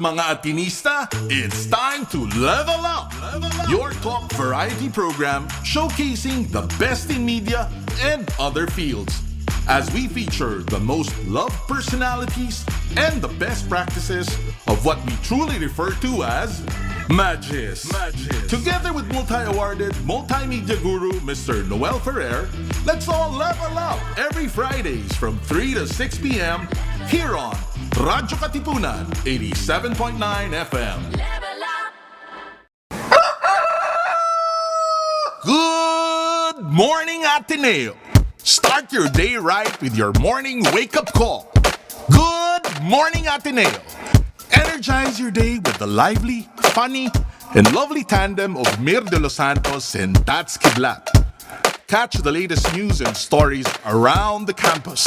mga Atinista, it's time to level up! Your talk variety program showcasing the best in media and other fields. As we feature the most loved personalities and the best practices of what we truly refer to as Magis. Together with multi-awarded multimedia guru Mr. Noel Ferrer, let's all level up every Fridays from 3 to 6 p.m. here on radyo-katipunan 87.9 FM. Good morning, Ateneo. Start your day right with your morning wake-up call. Good morning, Ateneo. Energize your day with the lively, funny, and lovely tandem of Mir de los Santos and Tats Kidlat. Catch the latest news and stories around the campus.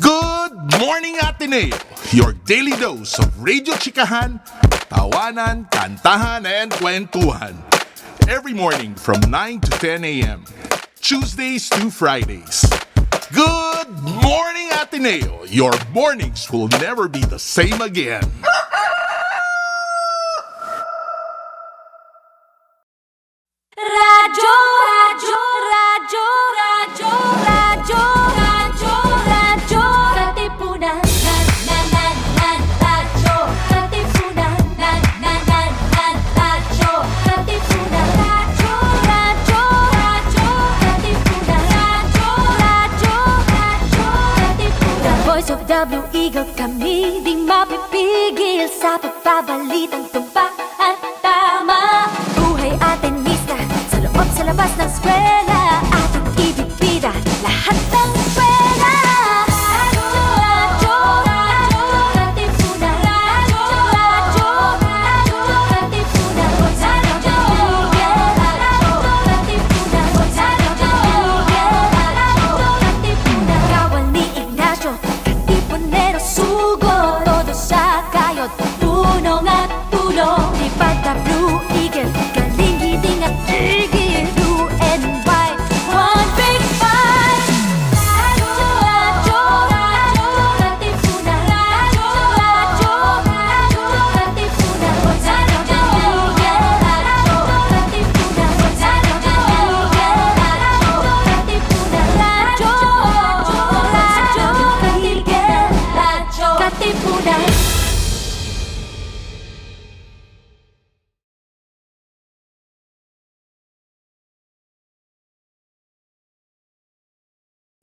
Good morning, Ateneo. Your daily dose of radio chikahan, tawanan, kantahan, and kwentuhan. Every morning from 9 to 10 a.m. Tuesdays to Fridays. Good morning, Ateneo. Your mornings will never be the same again. Radyo, radyo, radyo, radyo, radyo, radyo, radyo, katipunan, radyo, katipunan, radyo, katipunan, radyo, radyo, radyo, katipunan, radyo, katipunan. The voice of the Eagle, kami di mapipigil sa pagbabalitang tumpak at tama. Buhay atin sa labas ng eskwela, ating ibibida lahat ng eskwela. Radyo, radyo, katipunan. Radyo, radyo, radyo, katipunan. Radyo, radyo, katipunan. Radyo, katipunan. Kawal ni Ignacio, katipunero sugo. Todo sa kayod, tunong at tulong. Di pagka Blue Eagle, galing-giting at tigil.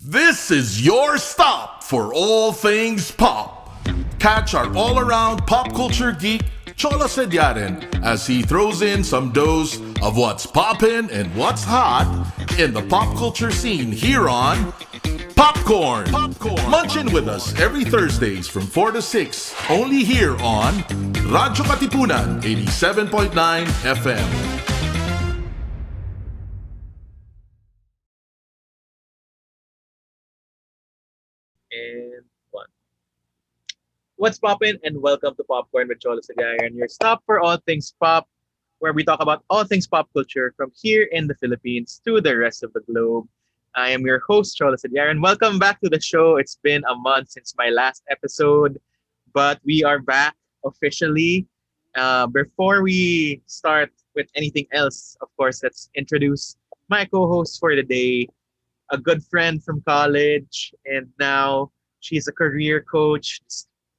This is your stop for all things pop. Catch our all-around pop culture geek, Cholo Sediaren, as he throws in some dose of what's poppin' and what's hot in the pop culture scene here on Popcorn. Munchin' with us every Thursdays from 4 to 6, only here on radyo-katipunan 87.9 FM. And one. What's poppin', and welcome to Popcorn with Cholo Sediaren, your stop for all things pop, where we talk about all things pop culture from here in the Philippines to the rest of the globe. I am your host, Cholo Sediaren. Welcome back to the show. It's been a month since my last episode, but we are back officially. Before we start with anything else, of course, let's introduce my co-host for the day, a good friend from college, and now she's a career coach,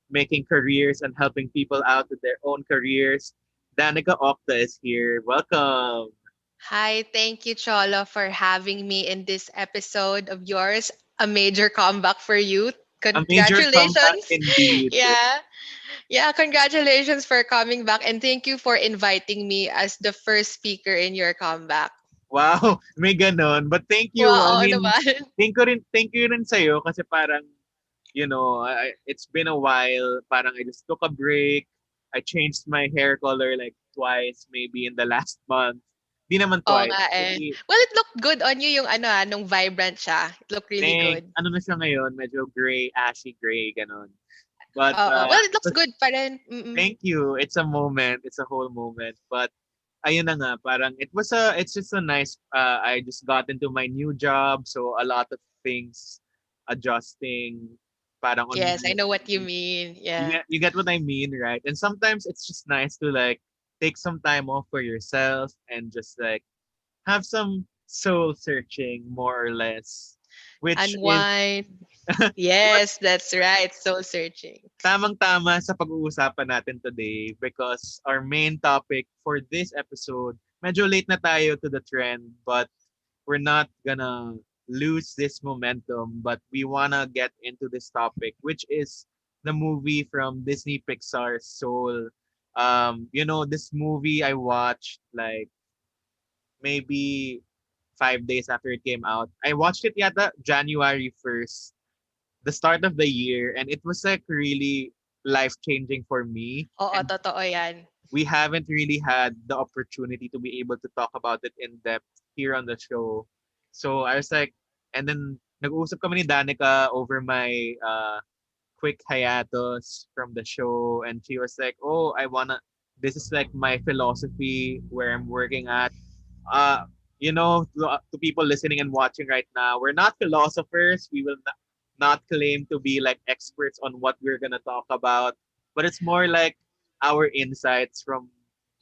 making careers and helping people out with their own careers. Danica Octa is here. Welcome. Hi, thank you, Cholo, for having me in this episode of yours. A major comeback for you. A major comeback Congratulations. indeed. Yeah. Yeah, congratulations for coming back, and thank you for inviting me as the first speaker in your comeback. Wow, may ganon. But thank you. Wow, I mean, naman. thank you rin sa'yo kasi parang, it's been a while. Parang I just took a break. I changed my hair color like twice, maybe in the last month. Di naman Oo twice. nga eh. Maybe, Well, it looked good on you yung nung vibrant siya. It looked really good. ano na siya ngayon, medyo gray, ashy gray, ganon. But, Oo. Well, it looks good pa rin. Mm-mm. thank you. It's a moment. It's a whole moment. But ayun na nga, parang it's just a nice, I just got into my new job. So a lot of things adjusting. parang on Yes, I my know what you mean. Yeah. you get what I mean, right? And sometimes it's just nice to like take some time off for yourself and just like have some soul searching more or less, which is Unwind. what's Yes, that's right. Soul searching. tamang-tama sa pag-uusapan natin today because our main topic for this episode, medyo late na tayo to the trend, but we're not gonna lose this momentum, but we wanna get into this topic, which is the movie from Disney Pixar's Soul. This movie I watched like maybe 5 days after it came out. I watched it yata January 1st, the start of the year, and it was like really life changing for me. Oo, And totoo yan. we haven't really had the opportunity to be able to talk about it in depth here on the show. So I was like, and then nag-uusap kami ni Danica over my quick hiatus from the show, and she was like, "Oh, This is like my philosophy where I'm working at." Uh, to people listening and watching right now, we're not philosophers. We will not claim to be like experts on what we're gonna talk about, but it's more like our insights from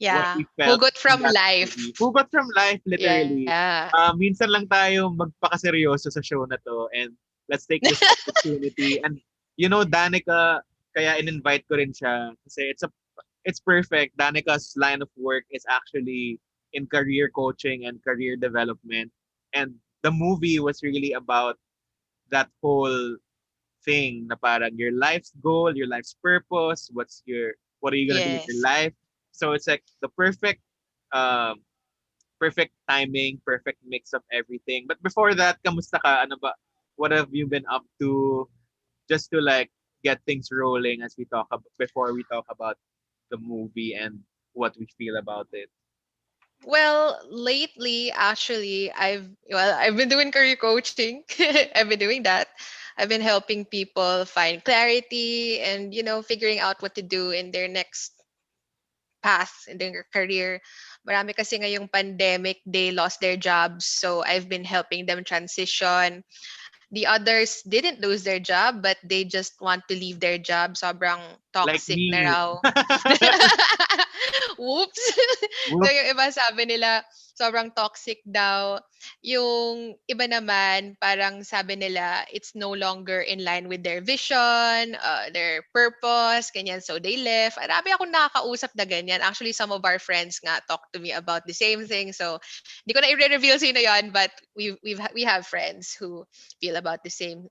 what Yeah. we felt Hugot from from that life. movie. Hugot from life, literally. Yeah. Minsan lang tayo magpakaseryoso sa show na to, and let's take this opportunity. And Danica, kaya in-invite ko rin siya kasi it's perfect. Danica's line of work is actually in career coaching and career development. And the movie was really about that whole thing na parang your life's goal, your life's purpose, what are you gonna do with your Yes. life? So it's like the um perfect timing, perfect mix of everything. But before that, kamusta ka? Ano ba? What have you been up to just to like get things rolling as we talk about before we talk about the movie and what we feel about it? Well, lately, actually, I've been doing career coaching. I've been doing that. I've been helping people find clarity and figuring out what to do in their next path in their career. Marami kasi ngayong pandemic, they lost their jobs. So I've been helping them transition. The others didn't lose their job, but they just want to leave their job. Sobrang Like toxic na me. raw. Whoops! So Whoop. yung iba sabi nila, sobrang toxic daw. Yung iba naman, parang sabi nila, it's no longer in line with their vision, their purpose, ganyan. So they left. Marami akong nakakausap na ganyan. Actually, some of our friends nga talk to me about the same thing. So, hindi ko na i-reveal sino yon, but we have friends who feel about the same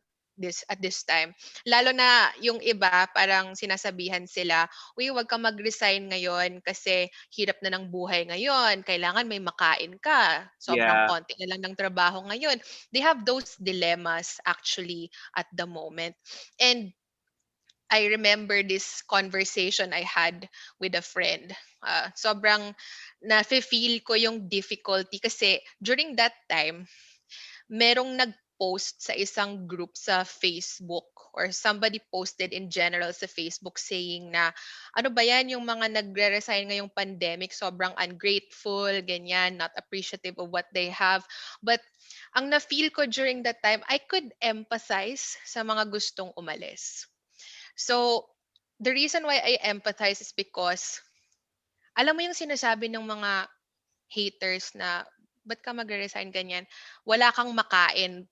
at this time. Lalo na yung iba, parang sinasabihan sila, uy, wag kang mag-resign ngayon kasi hirap na ng buhay ngayon. Kailangan may makain ka. Sobrang Yeah. konti na lang ng trabaho ngayon. They have those dilemmas actually at the moment. And I remember this conversation I had with a friend. Sobrang na-feel ko yung difficulty kasi during that time, merong nag-post sa isang group sa Facebook or somebody posted in general sa Facebook saying na ano ba yan yung mga nagre-resign ngayong pandemic, sobrang ungrateful, ganyan, not appreciative of what they have. But ang na-feel ko during that time, I could empathize sa mga gustong umalis. So, the reason why I empathize is because alam mo yung sinasabi ng mga haters na ba't ka magre-resign ganyan? Wala kang makain.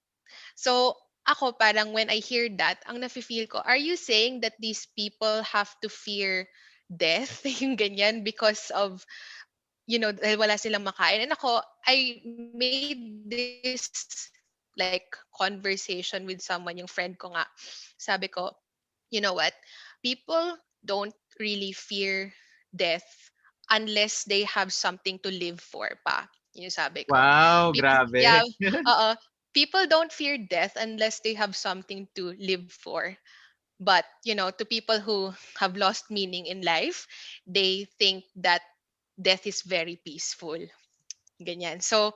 So, ako parang when I hear that, ang nafe-feel ko, are you saying that these people have to fear death? Yung ganyan because of, dahil wala silang makain. And ako, I made this like conversation with someone, yung friend ko nga. Sabi ko, you know what? People don't really fear death unless they have something to live for pa. Yun yung sabi ko. Wow, People, yeah, grabe. people don't fear death unless they have something to live for. But, to people who have lost meaning in life, they think that death is very peaceful. Ganyan. So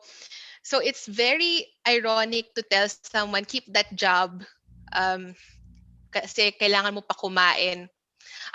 it's very ironic to tell someone, keep that job um, kasi kailangan mo pa kumain.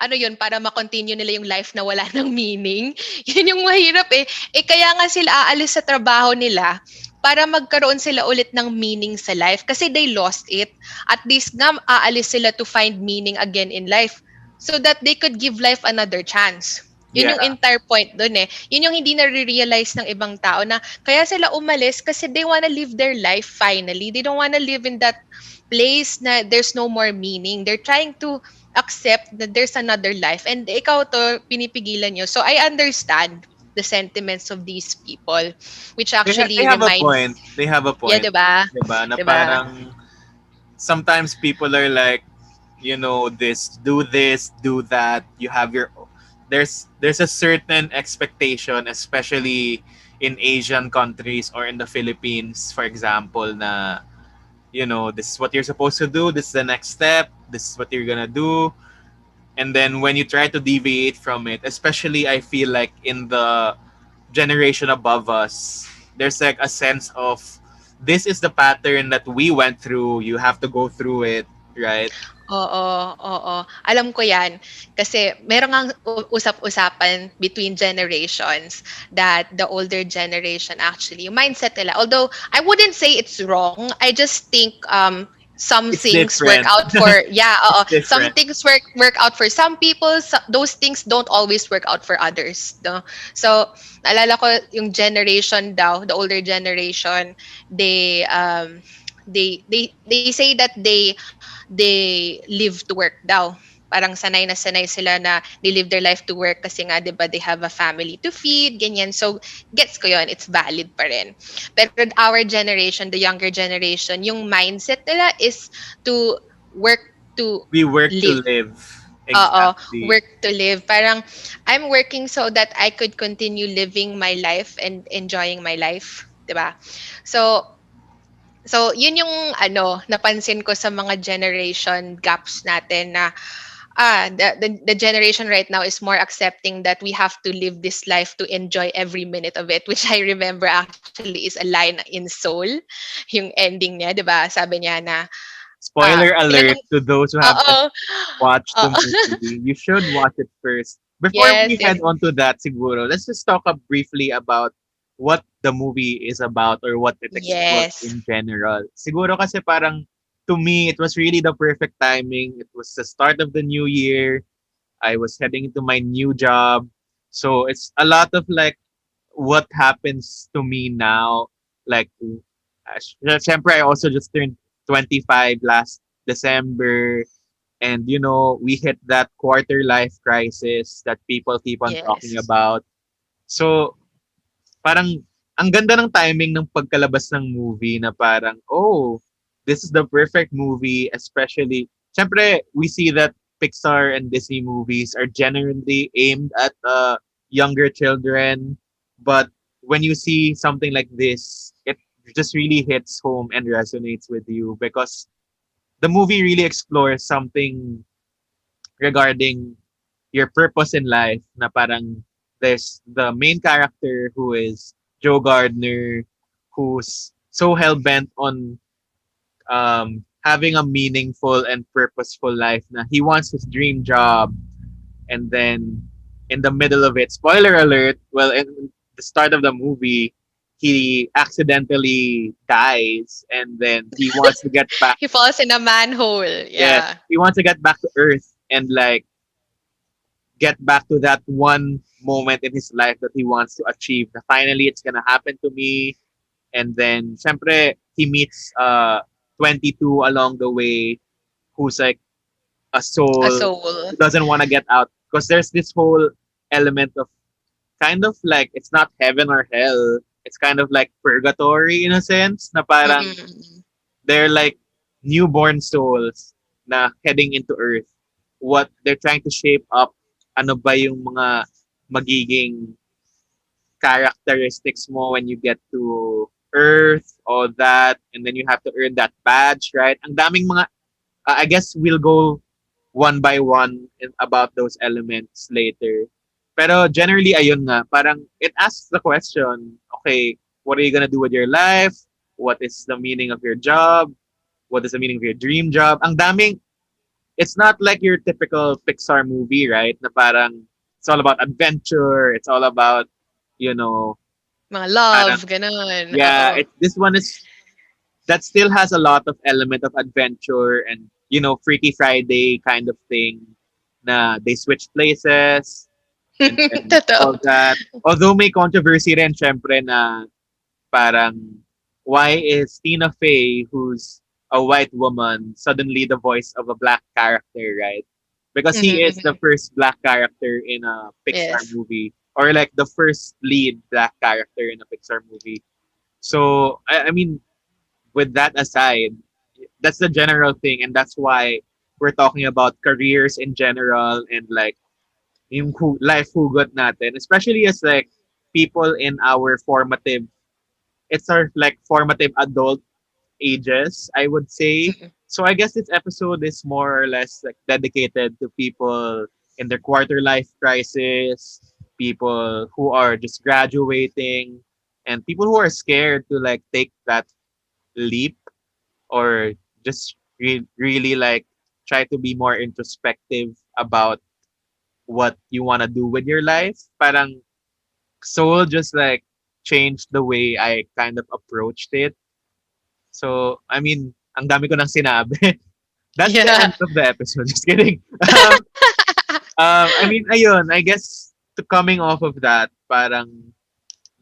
Ano yun, para ma-continue nila yung life na wala ng meaning. Yun yung mahirap eh. Eh kaya nga sila aalis sa trabaho nila para magkaroon sila ulit ng meaning sa life kasi they lost it. At least nga aalis sila to find meaning again in life so that they could give life another chance. Yun yung Yeah. entire point doon eh. Yun yung hindi na-realize ng ibang tao na kaya sila umalis kasi they wanna live their life finally. They don't wanna live in that place na there's no more meaning. They're trying to accept that there's another life and ikaw to pinipigilan nyo. So I understand the sentiments of these people which They actually have a reminds, point. They have a yeah, point. 'di ba? Diba? Na 'Di ba? parang sometimes people are like, this, do that. You have your there's a certain expectation, especially in Asian countries or in the Philippines, for example, na this is what you're supposed to do, this is the next step, this is what you're gonna do. And then when you try to deviate from it, especially I feel like in the generation above us, there's like a sense of this is the pattern that we went through. You have to go through it, right? Oo, oo. Alam ko 'yan. Kasi meron ngang usap-usapan between generations that the older generation actually, yung mindset nila. Although I wouldn't say it's wrong. I just think some It's things work different. out for yeah, oo. Some Different. things work out for some people. Those things don't always work out for others, no? So, naalala ko yung generation daw, the older generation, they say that they live to work daw. Parang sanay na sanay sila na they live their life to work kasi nga 'di ba they have a family to feed, ganyan. So gets ko 'yon, it's valid pa rin. Pero our generation, the younger generation, yung mindset nila is to work to We work to live. live. Oo, Exactly. work to live. Parang I'm working so that I could continue living my life and enjoying my life, 'di ba? So, yun yung napansin ko sa mga generation gaps natin na the generation right now is more accepting that we have to live this life to enjoy every minute of it, which I remember actually is a line in Soul, yung ending niya, 'di ba? Sabi niya na Spoiler alert ilang to those who haven't oo, watched the oo. movie. You should watch it first. Before Yes, we yes. head on to that, siguro, let's just talk briefly about what the movie is about or what it explores Yes. in general. Siguro kasi parang, to me, it was really the perfect timing. It was the start of the new year. I was heading into my new job. So it's a lot of like what happens to me now. Like, syempre, I also just turned 25 last December. And, we hit that quarter life crisis that people keep on talking Yes. about. So, parang, ang ganda ng timing ng pagkalabas ng movie na parang, oh, this is the perfect movie, especially, syempre, we see that Pixar and Disney movies are generally aimed at younger children. But when you see something like this, it just really hits home and resonates with you because the movie really explores something regarding your purpose in life na parang there's the main character who is Joe Gardner who's so hell-bent on having a meaningful and purposeful life na he wants his dream job and then in the middle of it, spoiler alert, well, in the start of the movie, he accidentally dies and then he wants to get back. He falls in a manhole. Yes, Yeah. he wants to get back to Earth and like get back to that one moment in his life that he wants to achieve. Na finally, it's gonna happen to me. And then, syempre, he meets 22 along the way who's like a A soul soul. who doesn't want to get out. Because there's this whole element of kind of like, it's not heaven or hell. It's kind of like purgatory in a sense na parang Mm-mm. they're like newborn souls na heading into Earth. What they're trying to shape up, ano ba yung mga magiging characteristics mo when you get to Earth, all that, and then you have to earn that badge, right? Ang daming mga, I guess we'll go one by one about those elements later. Pero generally, ayun nga, parang it asks the question, okay, what are you gonna do with your life? What is the meaning of your job? What is the meaning of your dream job? Ang daming, it's not like your typical Pixar movie, right? Na parang, it's all about adventure. It's all about, you know, Mga Parang, love, ganun. yeah, Oo. this one is that still has a lot of element of adventure and Freaky Friday kind of thing. Na they switch places and all Totoo. that. Although may controversy rin, syempre, na parang why is Tina Fey, who's a white woman, suddenly the voice of a black character, right? Because Mhm, he is the mhm. first black character in a Pixar Yes. movie, or like the first lead black character in a Pixar movie. So I mean, with that aside, that's the general thing, and that's why we're talking about careers in general and like yung life hugot natin, especially as like people in our formative, it's our like formative adult ages, I would say. Mhm. So I guess this episode is more or less like dedicated to people in their quarter life crisis, people who are just graduating, and people who are scared to like take that leap or just really like try to be more introspective about what you want to do with your life. Parang Soul just like changed the way I kind of approached it. So, I mean, ang dami ko nang sinabi. That's the Yeah. end of the episode. Just kidding. I mean, ayun, I guess to coming off of that, parang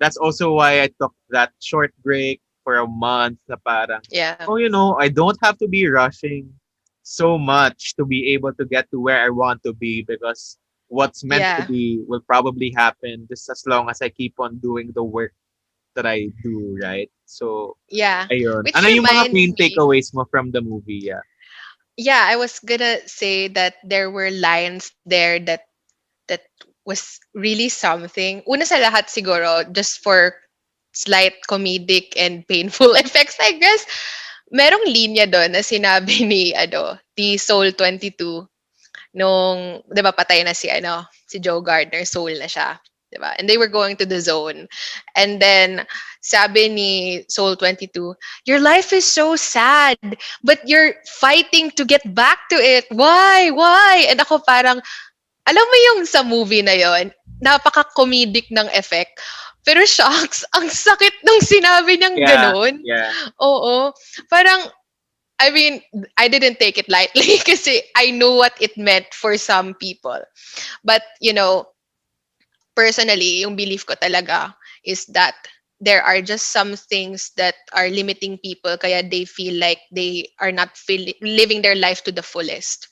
that's also why I took that short break for a month na parang, Yeah. oh, I don't have to be rushing so much to be able to get to where I want to be because what's meant to Yeah. be will probably happen just as long as I keep on doing the work that I do, right? So, Yeah. ayun. Which Ano yung mga reminds main me, takeaways mo from the movie? Yeah. yeah, I was gonna say that there were lines there that was really something. Una sa lahat siguro, just for slight comedic and painful effects, I guess, merong linya doon na sinabi ni Soul 22 nung, 'di ba patay na si Joe Gardner, Soul na siya, 'di ba? And they were going to the zone. And then sabi ni Soul 22, "Your life is so sad, but you're fighting to get back to it. Why? Why?" And ako parang, alam mo yung sa movie na yon, napaka-comedic ng effect. Pero shocks, ang sakit nung sinabi niyang Yeah. gano'n. Yeah. Oo. Parang, I mean, I didn't take it lightly kasi I know what it meant for some people. But, personally, yung belief ko talaga is that there are just some things that are limiting people kaya they feel like they are not living their life to the fullest.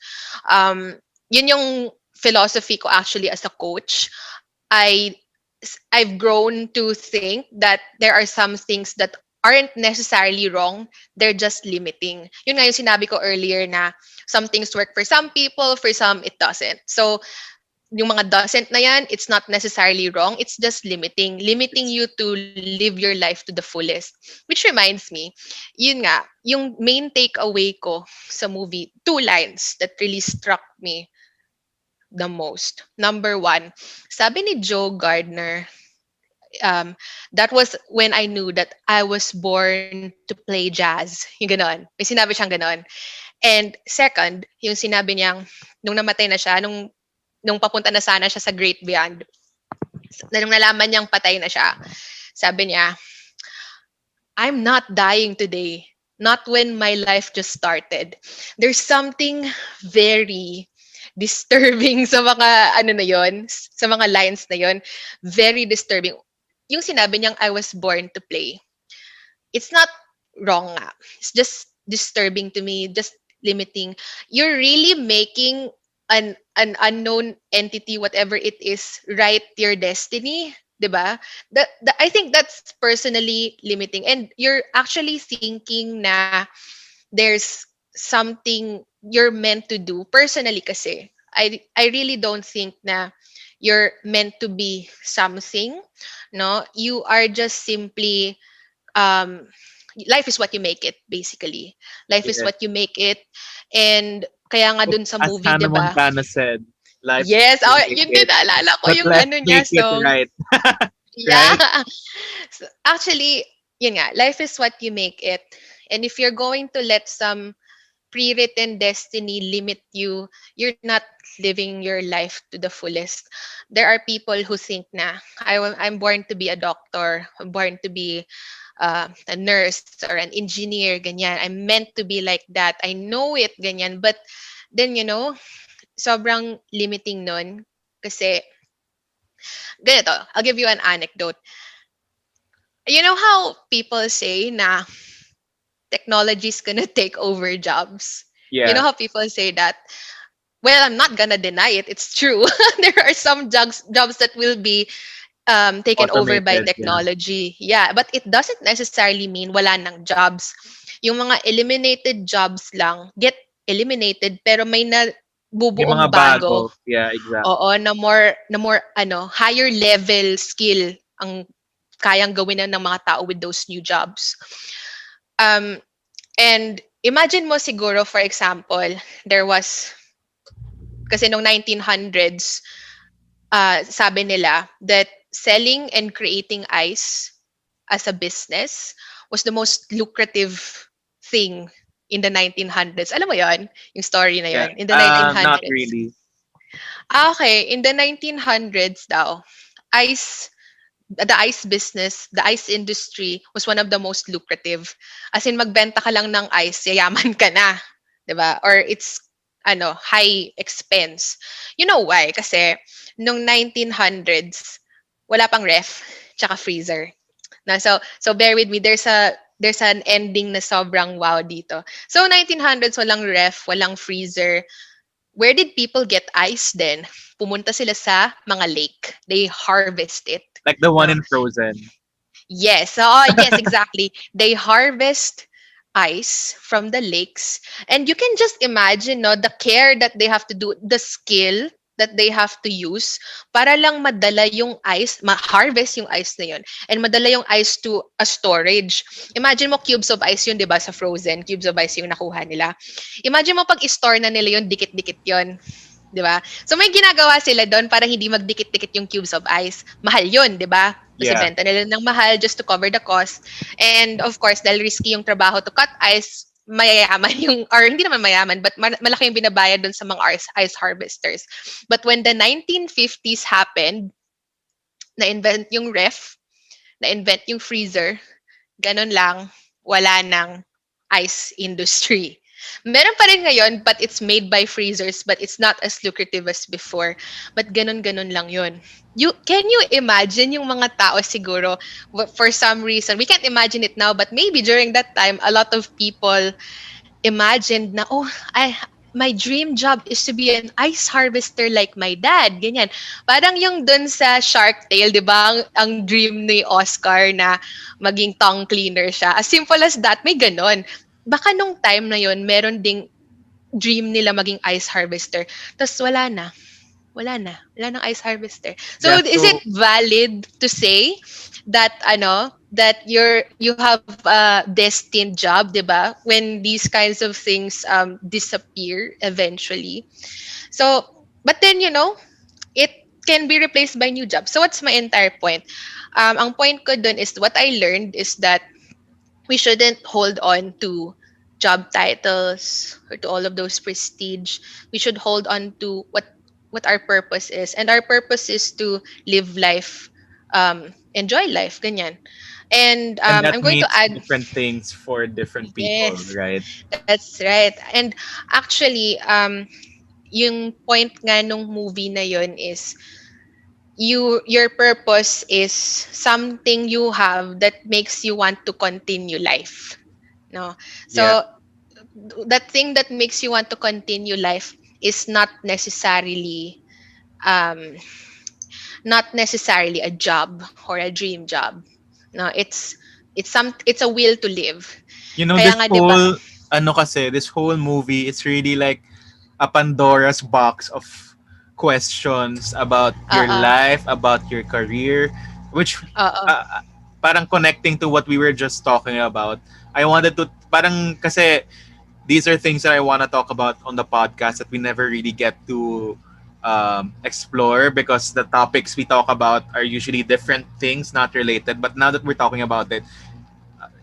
Um, Yun yung philosophy ko actually as a coach. I I've grown to think that there are some things that aren't necessarily wrong, they're just limiting. Yun nga yung sinabi ko earlier na some things work for some people, for some it doesn't. So, yung mga doesn't na yan, it's not necessarily wrong, it's just limiting It's, you to live your life to the fullest. Which reminds me, yun nga, yung main takeaway ko sa movie, two lines that really struck me the most. Number one, sabi ni Joe Gardner, that was when I knew that I was born to play jazz. Yung ganon. May sinabi siyang ganon. And second, yung sinabi niyang, nung namatay na siya, nung papunta na sana siya sa Great Beyond, nung nalaman niyang patay na siya, sabi niya, "I'm not dying today. Not when my life just started." There's something very disturbing sa mga ano na yon, sa mga lines na yon. Very disturbing. Yung sinabi niyang I was born to play. It's not wrong nga. It's just disturbing to me, just limiting. You're really making an unknown entity, whatever it is, write your destiny. 'Di ba? I think that's personally limiting. And you're actually thinking na there's something you're meant to do. Personally kasi, I really don't think na you're meant to be something, no? You are just simply um life is what you make it, basically. Life is yes. what you make it. And kaya nga dun sa As movie, Hannah 'di ba? Montana said, life Yes, will oh, make yun din it, naalala ko but yung let's ano niya make it song. right. Yeah. Right? So, actually, yun nga, life is what you make it. And if you're going to let some pre-written destiny limit you, you're not living your life to the fullest. There are people who think na I'm born to be a doctor, I'm born to be a nurse or an engineer, ganyan. I'm meant to be like that. I know it, ganyan. But then, sobrang limiting nun. Kasi, ganito, I'll give you an anecdote. You know how people say na technology is gonna take over jobs? You know Yeah. how people say that? Well, I'm not gonna deny it. It's true. There are some jobs that will be taken over by Automated. Yeah. technology. Yeah, but it doesn't necessarily mean wala nang jobs. Yung mga eliminated jobs lang get eliminated pero may na May mga bubuong bago. bago. Yeah, exactly. Oo, na more higher level skill ang kayang gawin na ng mga tao with those new jobs. And imagine mo siguro, for example, there was, kasi nung 1900s, sabi nila that selling and creating ice as a business was the most lucrative thing in the 1900s. Alam mo yon, yung story na Yeah. yon, in the Not 1900s. really. Okay, in the 1900s daw, ice the ice business, the ice industry was one of the most lucrative. As in, magbenta ka lang ng ice, yayaman ka na. 'Di ba? Or it's, high expense. You know why? Kasi, nung 1900s, wala pang ref, tsaka freezer. So bear with me, there's an ending na sobrang wow dito. So 1900s, walang ref, walang freezer. Where did people get ice then? Pumunta sila sa mga lake. They harvest it. Like the one No? in Frozen. Yes. Yes, exactly. They harvest ice from the lakes. And you can just imagine, no, the care that they have to do, the skill that they have to use para lang madala yung ice, ma-harvest yung ice na yun, and madala yung ice to a storage. Imagine mo cubes of ice yun, di ba, sa Frozen, cubes of ice yung nakuha nila. Imagine mo pag i-store na nila yun, dikit-dikit yun. Di ba? So may ginagawa sila doon para hindi magdikit-dikit yung cubes of ice. Mahal yun, di ba? Kasi Yeah. benta nila ng mahal just to cover the cost. And of course, dahil risky yung trabaho to cut ice, mayayaman yung, or hindi naman mayaman, but malaki yung binabayad dun sa mga ice harvesters. But when the 1950s happened, na-invent yung ref, na-invent yung freezer, ganun lang, wala nang ice industry. Meron pa rin ngayon, but it's made by freezers, but it's not as lucrative as before. But ganun-ganun lang yun. Can you imagine yung mga tao siguro, for some reason, we can't imagine it now, but maybe during that time, a lot of people imagined na, my dream job is to be an ice harvester like my dad. Ganyan. Parang yung dun sa Shark Tale, di ba? Ang dream ni Oscar na maging tongue cleaner siya. As simple as that, may ganon. Baka nung time na yon meron ding dream nila maging ice harvester. Tapos wala na. Wala nang ice harvester. So Yeah, is it valid to say that that you have a destined job, 'di ba? When these kinds of things disappear eventually. So but then it can be replaced by new jobs. So what's my entire point? Ang point ko dun is what I learned is that we shouldn't hold on to job titles or to all of those prestige. We should hold on to what our purpose is. And our purpose is to live life, enjoy life, ganyan. And And that I'm going to means add, different things for different people, yes, right? that's right. And actually, yung point nga nung movie na yon is your purpose is something you have that makes you want to continue life. No. So Yeah. that thing that makes you want to continue life is not necessarily a job or a dream job. No, it's a will to live. You know, Kaya this nga, 'di ba? whole, this whole movie, it's really like a Pandora's box of questions about your life, about your career, which Oo. parang connecting to what we were just talking about. I wanted to, parang kasi these are things that I want to talk about on the podcast that we never really get to explore because the topics we talk about are usually different things, not related. But now that we're talking about it,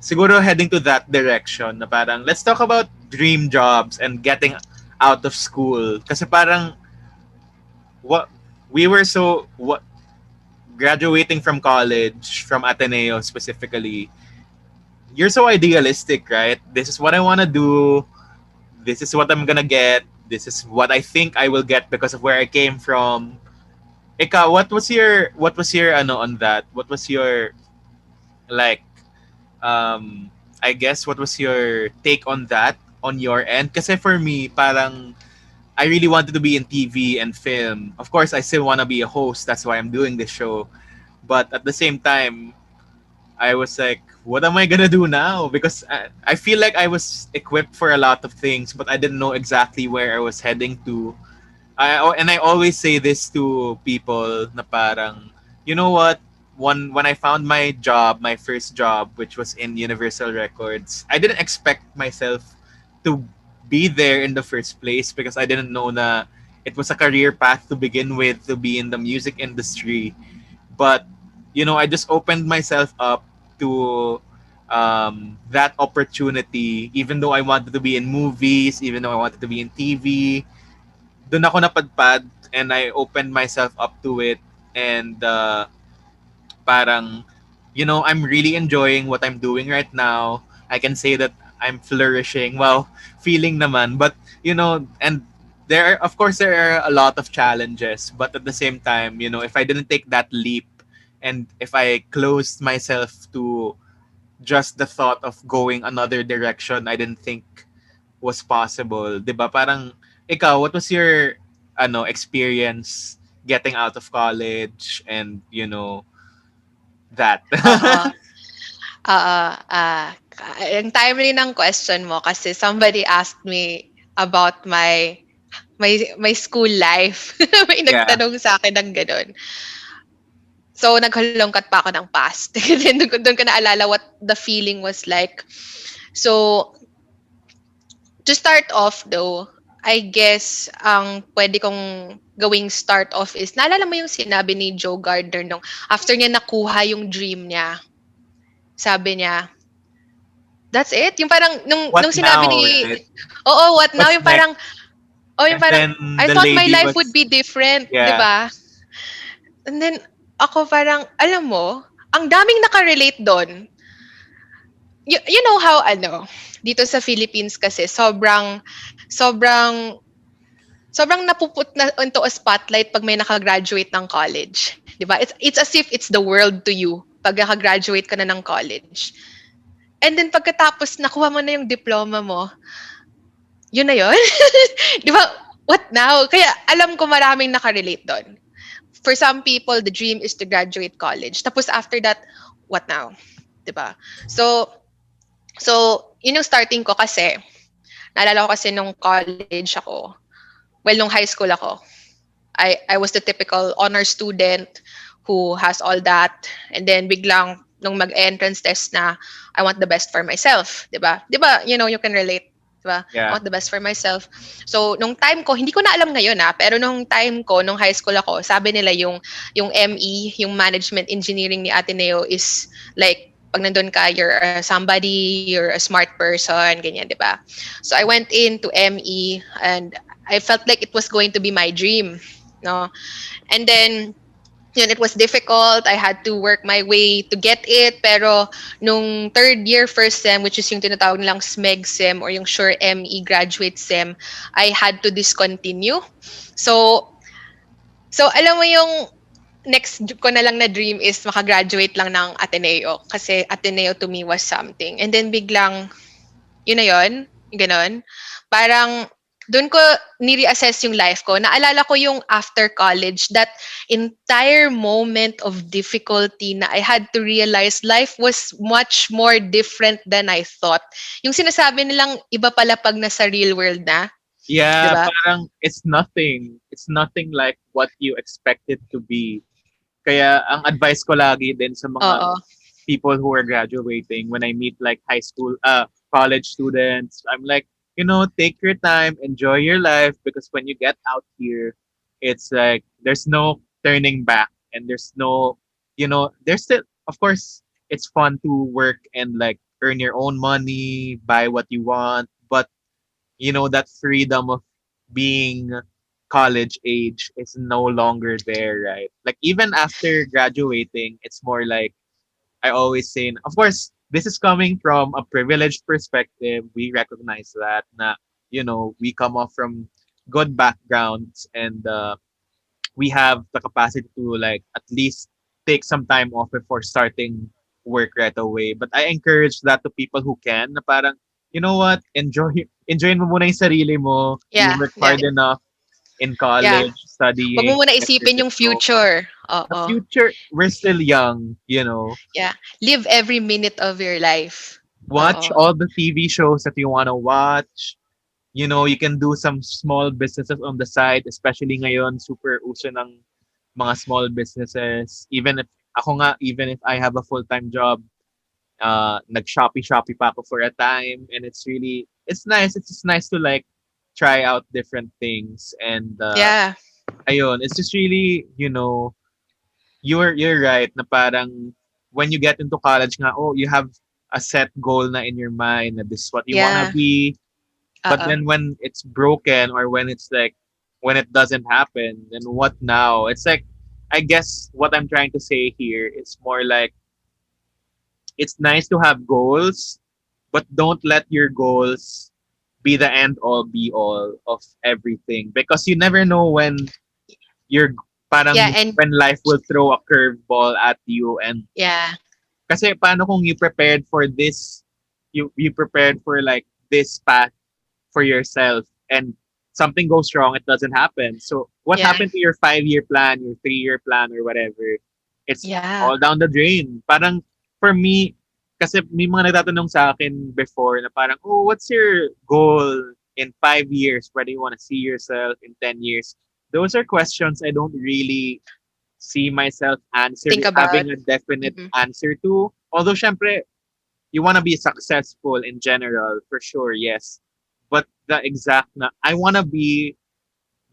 siguro heading to that direction na parang let's talk about dream jobs and getting out of school. Kasi parang what we were so what graduating from college, from Ateneo specifically, you're so idealistic, right? This is what I want to do. This is what I'm gonna get. This is what I think I will get because of where I came from. Ikaw, what was your ano on that? What was your like I guess what was your take on that on your end? Kasi for me, parang I really wanted to be in TV and film. Of course, I still want to be a host. That's why I'm doing this show. But at the same time, I was like, what am I gonna do now? Because I feel like I was equipped for a lot of things, but I didn't know exactly where I was heading to. And I always say this to people na parang, you know what? When I found my job, my first job, which was in Universal Records, I didn't expect myself to be there in the first place because I didn't know na it was a career path to begin with to be in the music industry. But I just opened myself up to that opportunity, even though I wanted to be in movies, even though I wanted to be in TV. Doon ako napadpad and I opened myself up to it, and parang I'm really enjoying what I'm doing right now. I can say that I'm flourishing. Well, feeling naman, but and there are a lot of challenges, but at the same time, if I didn't take that leap and if I closed myself to just the thought of going another direction I didn't think was possible, 'di ba? Parang ikaw, what was your experience getting out of college and that? Oo. Oo. Ang timely ng question mo kasi somebody asked me about my school life. May Yeah. nagtanong sa akin ng gano'n. So, naghalongkat pa ako ng past. Then doon ko naalala what the feeling was like. So, to start off though, I guess ang pwede kong gawing start off is, naalala mo yung sinabi ni Joe Gardner nung after niya nakuha yung dream niya, sabi niya, that's it? Yung parang, What nung sinabi now, ni, right? oo, what now? What's Yung next? parang, oh, yung And parang, then I the thought my lady life was, would be different, di yeah, ba? And then, ako parang, alam mo, ang daming nakarelate doon. You know how, dito sa Philippines kasi, sobrang, sobrang napuput na into a spotlight pag may nakagraduate ng college. Di ba? It's as if it's the world to you pag nakagraduate ka na ng college. And then pagkatapos nakuha mo na yung diploma mo, yun na yun? Di ba? What now? Kaya alam ko maraming nakarelate doon. For some people, the dream is to graduate college. Tapos after that, what now? Di ba? So, yun yung starting ko kasi, naalala ko kasi nung college ako, nung high school ako, I was the typical honor student who has all that. And then biglang, nung mag-entrance test na, I want the best for myself. Diba? Diba, you can relate. Diba? I yeah, want the best for myself. So, nung time ko, hindi ko na alam ngayon pero nung time ko, nung high school ako, sabi nila yung ME, yung Management Engineering ni Ateneo is like, pag nandun ka, you're somebody, you're a smart person, ganyan, di ba? So I went into ME and I felt like it was going to be my dream, no? And then, it was difficult. I had to work my way to get it. Pero nung third year, first sem, which is yung tinatawag nilang SMEG sem or yung Sure ME graduate sem, I had to discontinue. So alam mo yung next ko na lang na dream is makagraduate lang ng Ateneo. Kasi Ateneo to me was something. And then biglang, yun na yun, ganon. Parang, doon ko ni-reassess yung life ko. Naalala ko yung after college, that entire moment of difficulty na I had to realize life was much more different than I thought. Yung sinasabi nilang iba pala pag nasa real world na. yeah. Diba? Parang it's nothing. It's nothing like what you expect it to be. Kaya ang advice ko lagi din sa mga Oo. people who are graduating, when I meet like college students, I'm like, take your time, enjoy your life, because when you get out here, it's like there's no turning back, and there's no, there's still, of course, it's fun to work and like earn your own money, buy what you want, but that freedom of being college age is no longer there, right? Like even after graduating, it's more like I always say, of course, this is coming from a privileged perspective. We recognize that na, we come off from good backgrounds and we have the capacity to like at least take some time off before starting work right away. But I encourage that to people who can na parang, you know what, enjoy mo muna yung sarili mo. You Yeah, work yeah, hard enough in yeah. college, Wag mo studying, muna get your isipin yung diploma. future. The Oo. future, we're still young. Yeah. Live every minute of your life. Watch Oo. all the TV shows that you want to watch. You can do some small businesses on the side, especially ngayon, super uso ng mga small businesses. Even if I have a full-time job, nag-Shopee pa ako for a time, and it's nice. It's just nice to like try out different things, and Yeah. ayun, it's just really, you're right na parang when you get into college nga, oh, you have a set goal na in your mind that this is what you wanna Yeah. be. But Oo. then when it's broken or when it's like when it doesn't happen, then what now? It's like I guess what I'm trying to say here is more like it's nice to have goals, but don't let your goals be the end all be all of everything because you never know when you're Yeah, parang and when life will throw a curveball at you. And yeah. kasi paano kung you prepared for this, you prepared for like this path for yourself, and something goes wrong, it doesn't happen. So what Yeah. happened to your 5-year plan, your 3-year plan, or whatever? It's Yeah. all down the drain. Parang for me, kasi may mga nagtatanong sa akin before na parang, oh, what's your goal in 5 years? Where do you want to see yourself in 10 years? Those are questions I don't really see myself Think about. having a definite Mhm. answer to. Although, syempre, you want to be successful in general, for sure, yes. But the exact na, I want to be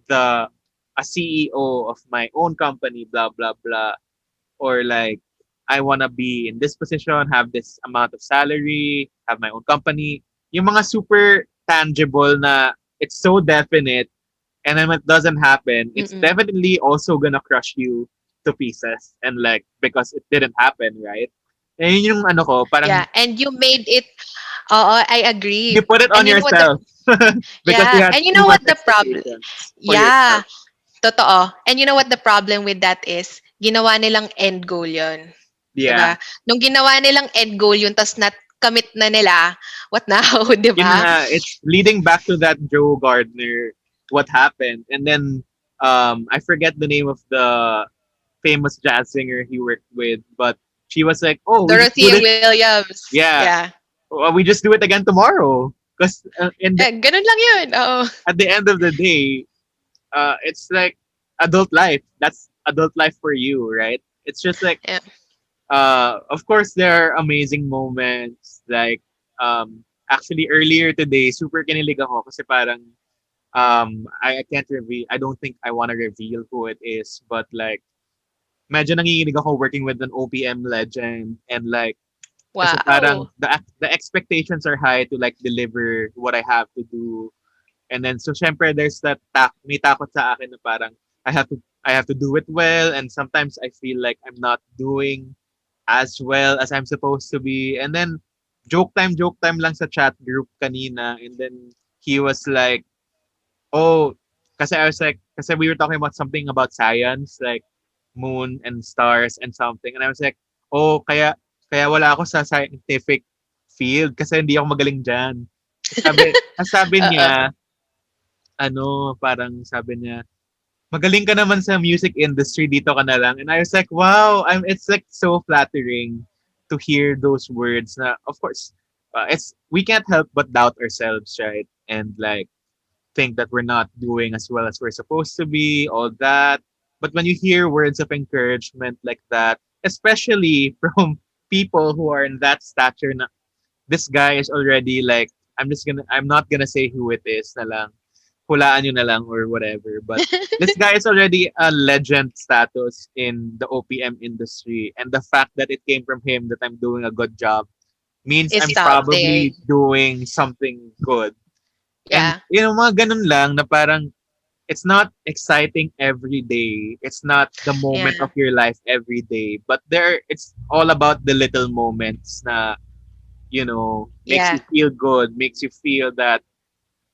the a CEO of my own company, blah, blah, blah. Or like, I want to be in this position, have this amount of salary, have my own company. Yung mga super tangible na it's so definite, and then when it doesn't happen, it's Mm-mm. definitely also gonna crush you to pieces. And like, because it didn't happen, right? And yun yung ano ko, parang Yeah, and you made it. Oo, I you agree. put it on And you know what the yourself because you yeah, had and you too know much what the problem. expectations for Yeah, yourself. totoo. And you know what the problem with that is? Ginawa nilang end goal 'yon. 'Di Yeah. ba? Nung ginawa nilang end goal 'yun tas kamit na nila, what now, 'di Yun ba? nga, it's leading back to that Joe Gardner, what happened. And then I forget the name of the famous jazz singer he worked with, but she was like, "Oh, we just do Dorothea this. Williams. Yeah, Yeah. we just do it again tomorrow." Because Ganun lang 'yun. Oo. at the end of the day, it's like adult life. That's adult life for you, right? It's just like, Yeah. of course, there are amazing moments. Like, actually, earlier today, super kinilig ako kasi parang, I can't reveal, I don't think I want to reveal who it is, but like, medyo nanginginig ako working with an OPM legend, and like, kasi parang Wow. the expectations are high to like deliver what I have to do. And then so syempre there's that may takot sa akin na parang I have to do it well, and sometimes I feel like I'm not doing as well as I'm supposed to be. And then joke time lang sa chat group kanina, and then he was like, "Oh, kasi I was like kasi we were talking about something about science, like moon and stars and something." And I was like, "Oh, kaya wala ako sa scientific field kasi hindi ako magaling diyan." Sabi Oo. niya, parang sabi niya, magaling ka naman sa music industry, dito ka na lang. And I was like, wow, it's like so flattering to hear those words na, of course, we can't help but doubt ourselves, right? And like, think that we're not doing as well as we're supposed to be, all that. But when you hear words of encouragement like that, especially from people who are in that stature na, this guy is already like, I'm not gonna say who it is na lang, hulaan nyo na lang or whatever. But this guy is already a legend status in the OPM industry. And the fact that it came from him that I'm doing a good job means Is I'm something. probably doing something good. And, Yeah. mga ganun lang na parang it's not exciting every day. It's not the moment Yeah. of your life every day. But it's all about the little moments na, makes Yeah. you feel good, makes you feel that,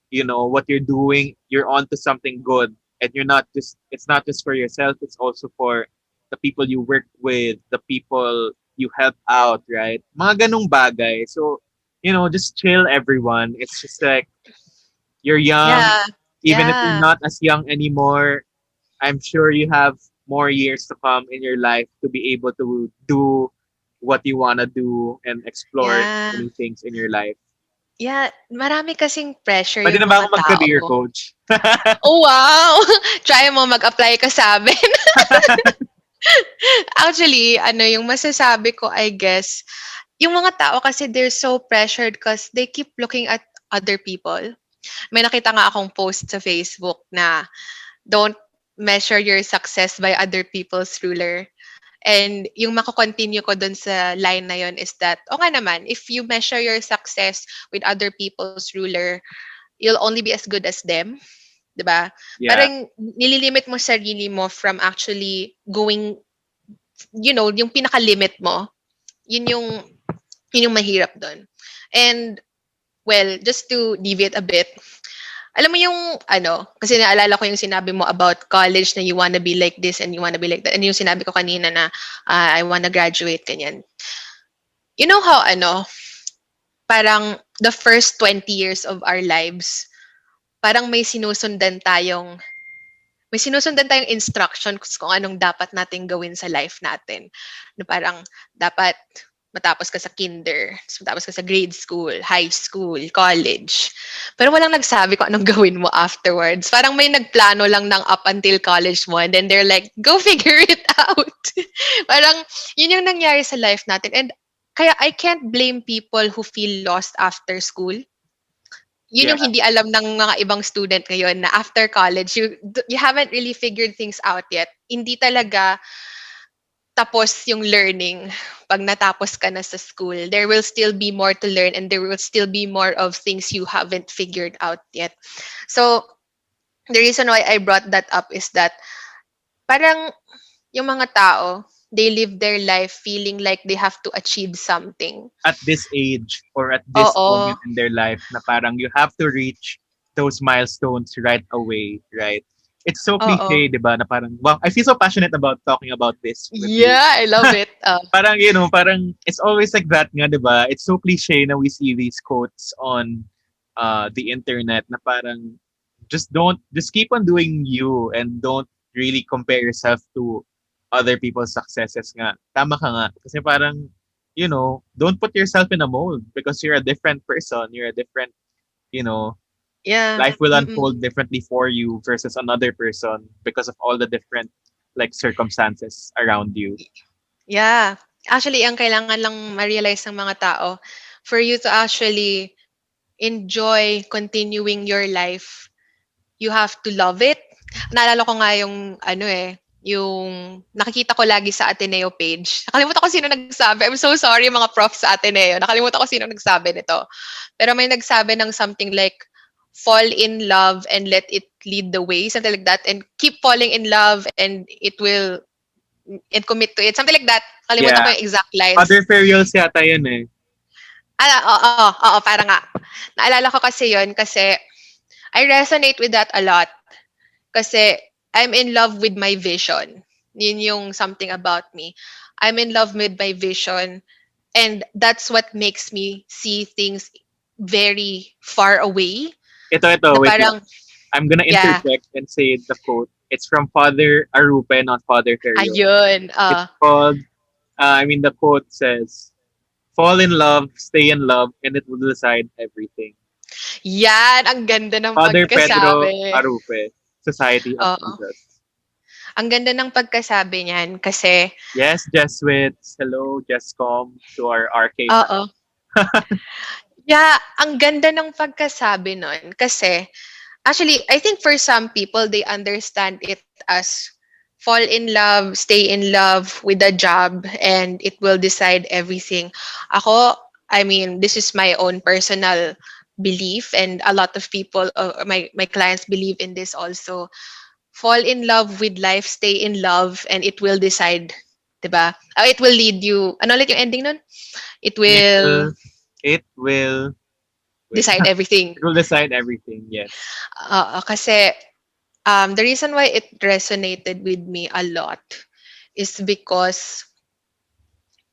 what you're doing, you're onto something good. And it's not just for yourself, it's also for the people you work with, the people you help out, right? Mga ganong bagay. So, just chill, everyone. It's just like, you're young, Yeah. even if you're Yeah. not as young anymore. I'm sure you have more years to come in your life to be able to do what you want to do and explore Yeah. many things in your life. Yeah, marami kasing pressure Pwede yung na ba mga ako mag-career tao. coach? Oh, wow! Try mo mag-apply ka sa amin. Actually, yung masasabi ko, I guess, yung mga tao kasi they're so pressured because they keep looking at other people. May nakita nga akong post sa Facebook na don't measure your success by other people's ruler. And yung mako-continue ko dun sa line na yon is that, o nga naman, if you measure your success with other people's ruler, you'll only be as good as them. 'Di ba? Yeah. Parang nililimit mo sarili mo from actually going, yung pinaka-limit mo. Yun yung, yun yung mahirap doon. And, well, just to deviate a bit, alam mo yung, kasi naalala ko yung sinabi mo about college na you wanna be like this and you wanna be like that. And yung sinabi ko kanina na I wanna graduate, ganyan. You know how, parang the first 20 years of our lives, parang may sinusundan tayong instructions kung anong dapat nating gawin sa life natin. Na parang dapat matapos ka sa kinder, matapos ka sa grade school, high school, college. Pero walang nagsabi kung anong gawin mo afterwards. Parang may nagplano lang ng up until college mo and then they're like, go figure it out. Parang yun yung nangyari sa life natin. And kaya I can't blame people who feel lost after school. Yun Yeah. yung hindi alam ng mga ibang student ngayon na after college, you haven't really figured things out yet. Hindi talaga tapos yung learning pag natapos ka na sa school. There will still be more to learn and there will still be more of things you haven't figured out yet. So, the reason why I brought that up is that parang yung mga tao, they live their life feeling like they have to achieve something. At this age or at this Oo. moment in their life na parang you have to reach those milestones right away, right? It's so Oo. cliche, di ba? Na parang, wow, I feel so passionate about talking about this with you. Yeah, I love it. Parang, parang it's always like that nga, di ba? It's so cliche na we see these quotes on the internet na parang, just keep on doing you and don't really compare yourself to other people's successes nga. Tama ka nga. Kasi parang, don't put yourself in a mold because you're a different person. You're a different, Yeah. life will Mm-mm. unfold differently for you versus another person because of all the different like circumstances around you. Yeah. Actually, ang kailangan lang ma-realize ng mga tao, for you to actually enjoy continuing your life, you have to love it. Naalala ko nga yung nakikita ko lagi sa Ateneo page. Nakalimutan ko sino nagsabi. I'm so sorry mga prof sa Ateneo. Nakalimutan ko sino nagsabi nito. Pero may nagsabi ng something like, fall in love and let it lead the way. Something like that. And keep falling in love and and commit to it. Something like that. Kalimutan ko yung exact lines. Other ferials yata yun eh. Oo, para nga. Naalala ko kasi yun kasi I resonate with that a lot. Kasi I'm in love with my vision. Yun yung something about me. I'm in love with my vision and that's what makes me see things very far away. Ito, Na wait parang, lang. I'm gonna interject and say the quote. It's from Father Arupe, not Father Ferio. Ayun. It's called, the quote says, fall in love, stay in love, and it will decide everything. Yan, ang ganda ng Father Pedro pagkasabi. Arupe, Society of Oo. Jesus. Ang ganda ng pagkasabi niyan kasi, Yes, Jesuits. Hello, jescom to our RK. oo. Yeah, ang ganda ng pagkasabi nun kasi, actually, I think for some people, they understand it as fall in love, stay in love with a job, and it will decide everything. Ako, this is my own personal belief, and a lot of people, my clients believe in this also. Fall in love with life, stay in love, and it will decide, 'di ba? It will lead you. Ano ulit yung ending nun? It It will will, it will, wait, decide everything. it will decide everything. Yes. Kasi the reason why it resonated with me a lot is because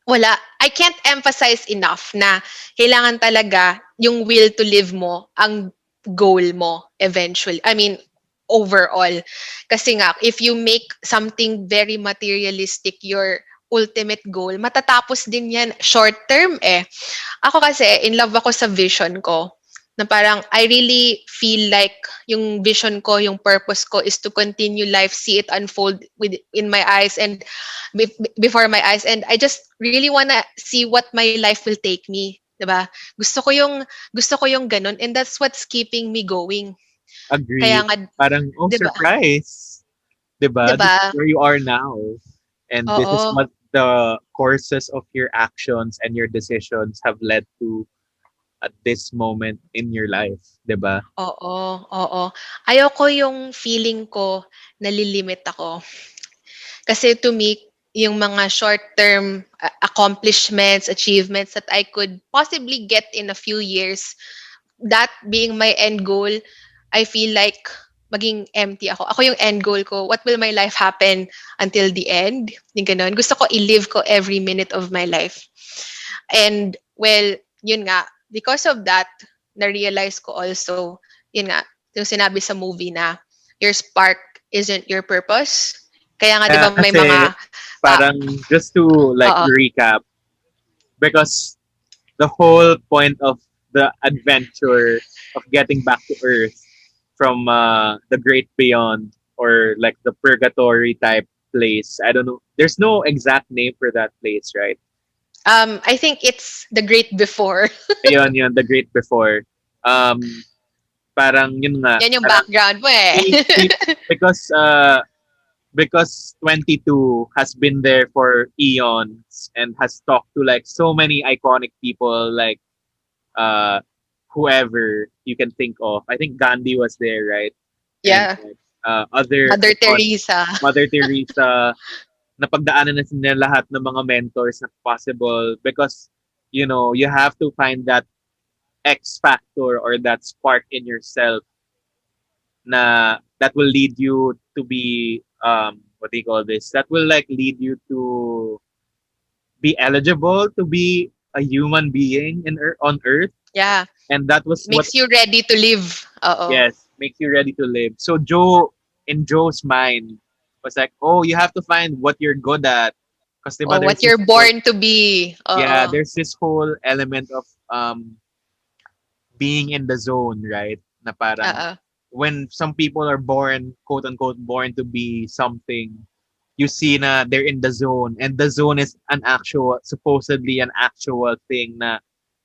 wala, I can't emphasize enough na kailangan talaga yung will to live mo ang goal mo eventually. I mean, overall. Kasi nga, if you make something very materialistic your ultimate goal, matatapos din yan short term eh. Ako kasi, in love ako sa vision ko. Na parang, I really feel like yung vision ko, yung purpose ko is to continue life, see it unfold in my eyes and before my eyes. And I just really wanna see what my life will take me. 'Di ba? Gusto ko yung ganun. And that's what's keeping me going. Kaya Agree. nga, Parang, oh, 'di ba? surprise. 'Di 'Di ba? This is ba? where you are now. And this is Oo. what the courses of your actions and your decisions have led to at this moment in your life. 'Di ba? Oo, oo. Ayoko yung feeling ko nalilimit ako. Kasi to me, yung mga short-term accomplishments, achievements that I could possibly get in a few years, that being my end goal, I feel like maging empty ako. Ako yung end goal ko. What will my life happen until the end? Yung ganun. Gusto ko i-live ko every minute of my life. And well, yun nga, because of that, na-realize ko also, yun nga, yung sinabi sa movie na your spark isn't your purpose. Kaya nga, di ba, may Kasi mga, parang just to like oo, recap, because the whole point of the adventure of getting back to Earth from the great beyond, or like the purgatory type place. I don't know. There's no exact name for that place, right? I think it's the great before. Ayun, yun, the great before. Um, parang yun nga, Yan yung parang background mo eh. we, we, because because 22 has been there for eons and has talked to like so many iconic people, like uh whoever you can think of. I think Gandhi was there, right? And Yeah. like, other Mother iconic, Teresa. Mother Teresa, napagdaanan na nila lahat ng mga mentors na possible, because you have to find that X factor or that spark in yourself na that will lead you to be what do you call this, that will like lead you to be eligible to be a human being on earth. Yeah. And that was what, Makes you ready to live. Oo. yes, makes you ready to live. So Joe, in Joe's mind, was like, oh, you have to find what you're good at, because Oh, there's what this you're whole, born to be. yeah, Oo. there's this whole element of being in the zone, right? Na parang Oo. when some people are born, quote unquote, born to be something, you see na they're in the zone, and the zone is an actual, supposedly an actual thing na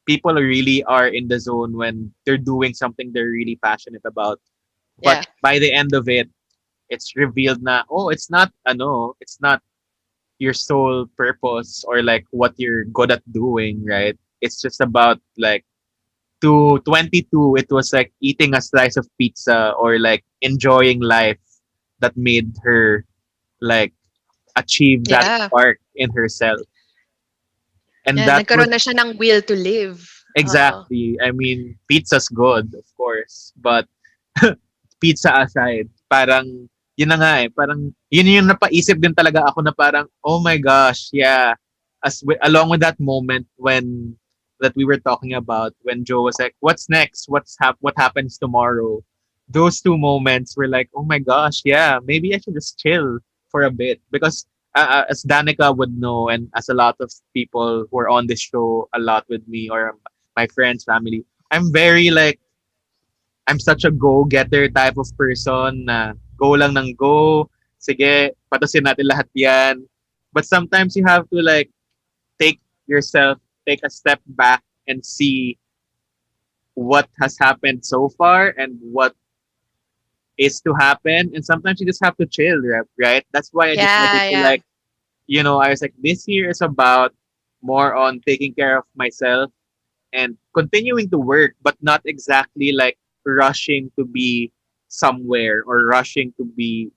people really are in the zone when they're doing something they're really passionate about. But Yeah. by the end of it, it's revealed na, oh, it's not your sole purpose or like what you're good at doing, right? It's just about like, to 22, it was like eating a slice of pizza or like enjoying life that made her like achieve that Yeah. spark in herself. And Yeah. that was Nagkaroon na siya ng will to live. Oo. exactly, I mean, pizza's good, of course, but pizza aside, parang yun na nga eh, parang yun yung napaisip din talaga ako na parang, oh my gosh, yeah. Along with that moment when that we were talking about, when Joe was like, what's next? What happens tomorrow? Those two moments were like, oh my gosh, yeah, maybe I should just chill for a bit, because as Danica would know, and as a lot of people who are on this show a lot with me, or my friends, family, I'm very like, I'm such a go-getter type of person na go lang ng go. Sige, patasin natin lahat yan. But sometimes you have to like take take a step back and see what has happened so far and what is to happen. And sometimes you just have to chill, right? That's why I decided Yeah. to Yeah. like, I was like, this year is about more on taking care of myself, and continuing to work, but not exactly like rushing to be somewhere or rushing to be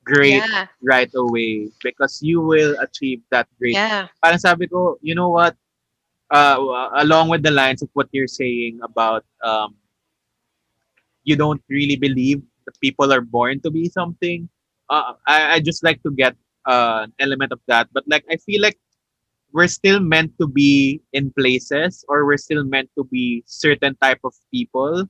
great Yeah. right away because you will achieve that great. Yeah. Parang sabi ko, you know what? Along with the lines of what you're saying about you don't really believe that people are born to be something. I just like to get an element of that, but like I feel like we're still meant to be in places or we're still meant to be certain type of people,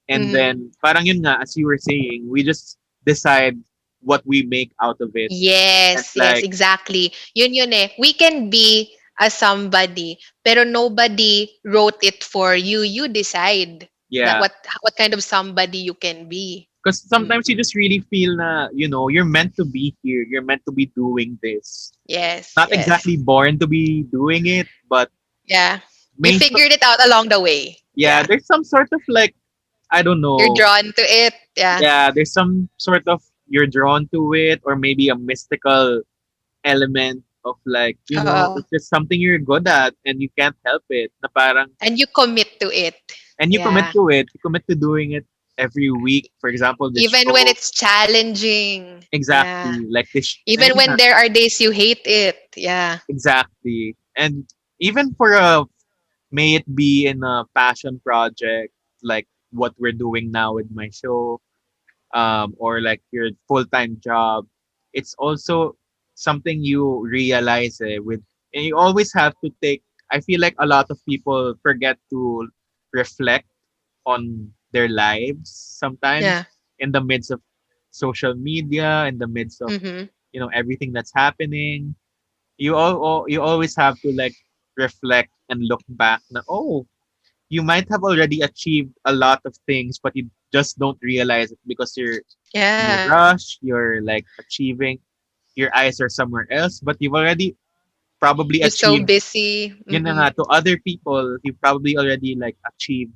and Mhm. then parang yun nga as you were saying, we just decide what we make out of it, and Yes, yes, like exactly. Yun eh. We can be a somebody, pero nobody wrote it for you. You decide that yeah, what kind of somebody you can be. because sometimes you Mm-mm. just really feel na you're meant to be here, you're meant to be doing this, Yes, not yes. exactly born to be doing it, but Yeah. You may figured it out along the way. yeah, Yeah. there's some sort of like I don't You're know. drawn to it. Yeah. Yeah, there's some sort of you're drawn to it, or maybe a mystical element of like Oo. it's just something you're good at and you can't help it. Na parang And you commit to it. and you commit Yeah. to it. You commit to doing it every week. For example, this Even when show. it's challenging. Yeah. Exactly. Like this. Even when there are days you hate it. Yeah. Exactly. And even for a may it be in a passion project like what we're doing now with my show, or like your full-time job, it's also something you realize with, and you always have to take. I feel like a lot of people forget to reflect on their lives sometimes Yeah. in the midst of social media, in the midst of Mm-hmm. everything that's happening. You always have to like reflect and look back na, oh, you might have already achieved a lot of things, but you just don't realize it because you're in a Yeah. rush, you're like achieving, your eyes are somewhere else, but you've already probably You're so achieved, busy. yun na Mm-hmm. nga, to other people, you probably already like achieved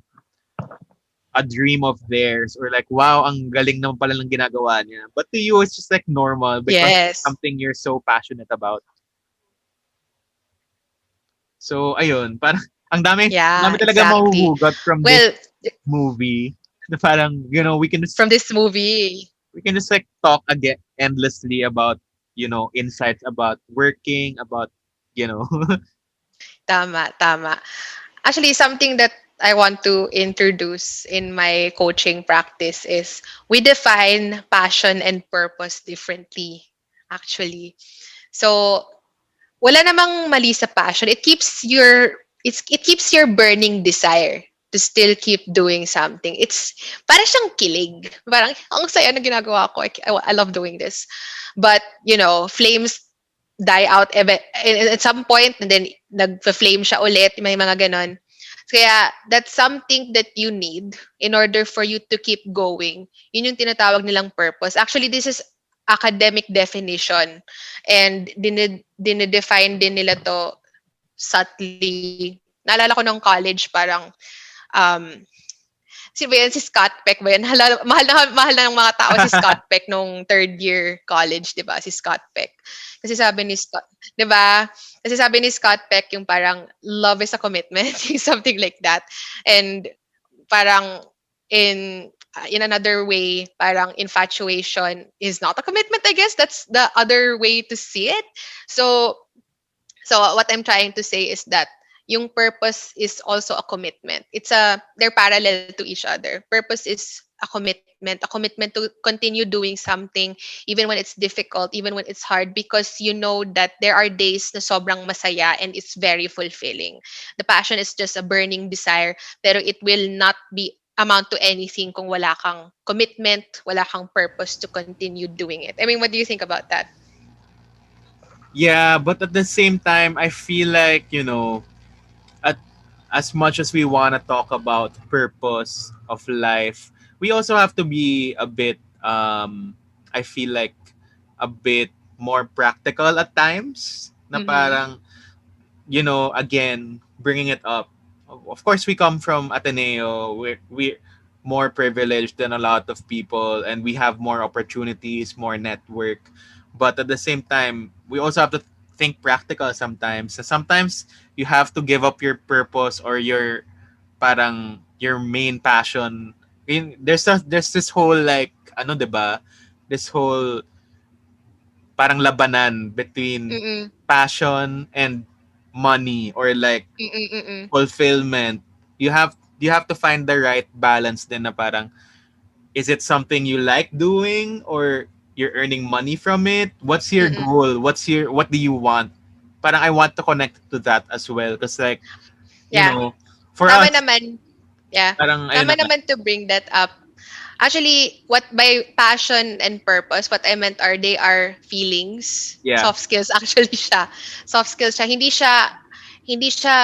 a dream of theirs, or like, wow, ang galing naman pala ng ginagawa niya. But to you, it's just like normal because it's Yes. something you're so passionate about. So, ayun, parang ang Yeah, dami talaga exactly. mahuhugot from this Well, movie na parang, from this movie. we can just like talk again endlessly about insights about working, about you know Tama, tama. Actually, something that I want to introduce in my coaching practice is we define passion and purpose differently, actually. So, wala namang mali sa passion. It keeps your burning desire to still keep doing something. It's para siyang kilig. Parang ang saya na ginagawa ko. I love doing this. But, flames die out at some point and then nagfa-flame siya ulit, may mga ganon. Kaya that's something that you need in order for you to keep going. Yun yung tinatawag nilang purpose. Actually, this is academic definition and dinedefine din nila to subtly. Naalala ko nung college parang um, si ba yan, si Scott Peck ba yan? Mahal na ng mga tao si Scott Peck nung third year college, di ba? Si Scott Peck. Kasi sabi ni Scott, di ba? Kasi sabi ni Scott Peck yung parang love is a commitment, something like that. And parang in another way, parang infatuation is not a commitment, I guess. That's the other way to see it. So what I'm trying to say is that yung purpose is also a commitment. They're parallel to each other. Purpose is a commitment to continue doing something even when it's difficult, even when it's hard, because you know that there are days na sobrang masaya and it's very fulfilling. The passion is just a burning desire, pero it will not be amount to anything kung wala kang commitment, wala kang purpose to continue doing it. I mean, what do you think about that? yeah, but at the same time I feel like at, as much as we want to talk about purpose of life, we also have to be a bit I feel like a bit more practical at times na Mm-hmm. parang again, bringing it up. Of course, we come from Ateneo. We more privileged than a lot of people, and we have more opportunities, more network. But at the same time, we also have to think practical sometimes. So sometimes you have to give up your purpose or your parang your main passion. There's this whole like ano 'di ba? This whole parang labanan between Mm. passion and money or like Mm. Mm. fulfillment. You have to find the right balance din na parang is it something you like doing or you're earning money from it? What's your Mm. goal? What do you want? Parang I want to connect to that as well because like you Yeah. know for Tama us naman. Yeah. parang ayun na Tama nga. naman to bring that up. Actually, what by passion and purpose, what I meant are they are feelings. Yeah. Soft skills actually siya. Soft skills siya. Hindi siya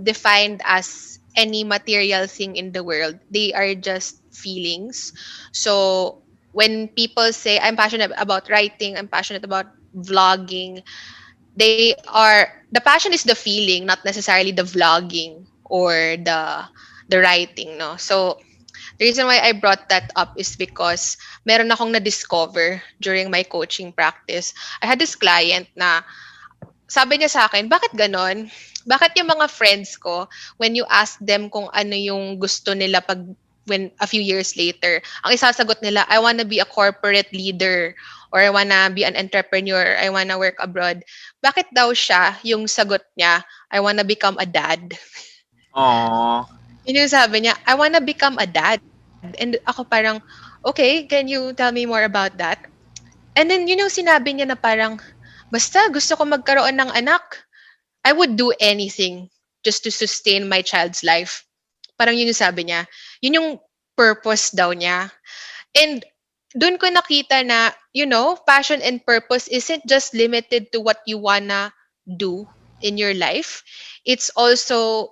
defined as any material thing in the world. They are just feelings. So when people say I'm passionate about writing, I'm passionate about vlogging, they are the passion is the feeling, not necessarily the vlogging or the writing, no. So the reason why I brought that up is because meron akong na-discover during my coaching practice. I had this client na sabi niya sa akin, bakit ganon? Bakit yung mga friends ko, when you ask them kung ano yung gusto nila pag when a few years later, ang isasagot nila, I wanna be a corporate leader or I wanna be an entrepreneur, I wanna work abroad. Bakit daw siya, yung sagot niya, I wanna become a dad? Aww. Yun yung sabi niya, I wanna become a dad. And ako parang, okay, can you tell me more about that? And then yun yung sinabi niya na parang, basta gusto ko magkaroon ng anak, I would do anything just to sustain my child's life. Parang yun yung sabi niya. Yun yung purpose daw niya. And doon ko nakita na, passion and purpose isn't just limited to what you wanna do in your life. It's also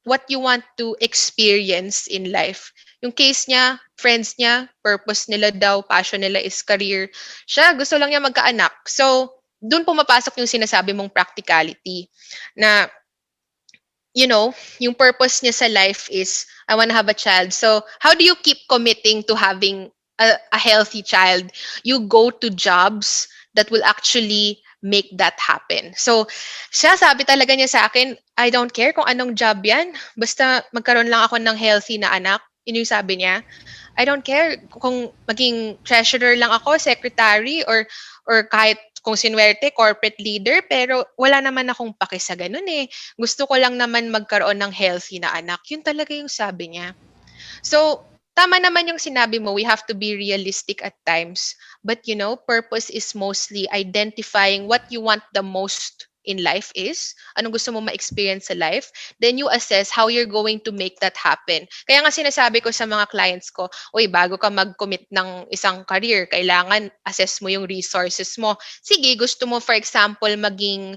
what you want to experience in life. Yung case niya, friends niya, purpose nila daw, passion nila is career. Siya, gusto lang niya magkaanak. So, doon pumapasok yung sinasabi mong practicality na yung purpose niya sa life is, I want to have a child. So, how do you keep committing to having a healthy child? You go to jobs that will actually make that happen. So, siya, sabi talaga niya sa akin, I don't care kung anong job yan. Basta magkaroon lang ako ng healthy na anak. Yun yung sabi niya. I don't care kung maging treasurer lang ako, secretary, or kahit kung sinwerte, corporate leader, pero wala naman akong pake sa ganun eh. Gusto ko lang naman magkaroon ng healthy na anak. Yun talaga yung sabi niya. So, tama naman yung sinabi mo, we have to be realistic at times. But purpose is mostly identifying what you want the most in life is, anong gusto mo ma-experience sa life, then you assess how you're going to make that happen. Kaya nga sinasabi ko sa mga clients ko, uy, bago ka mag-commit ng isang career, kailangan assess mo yung resources mo. Sige, gusto mo for example maging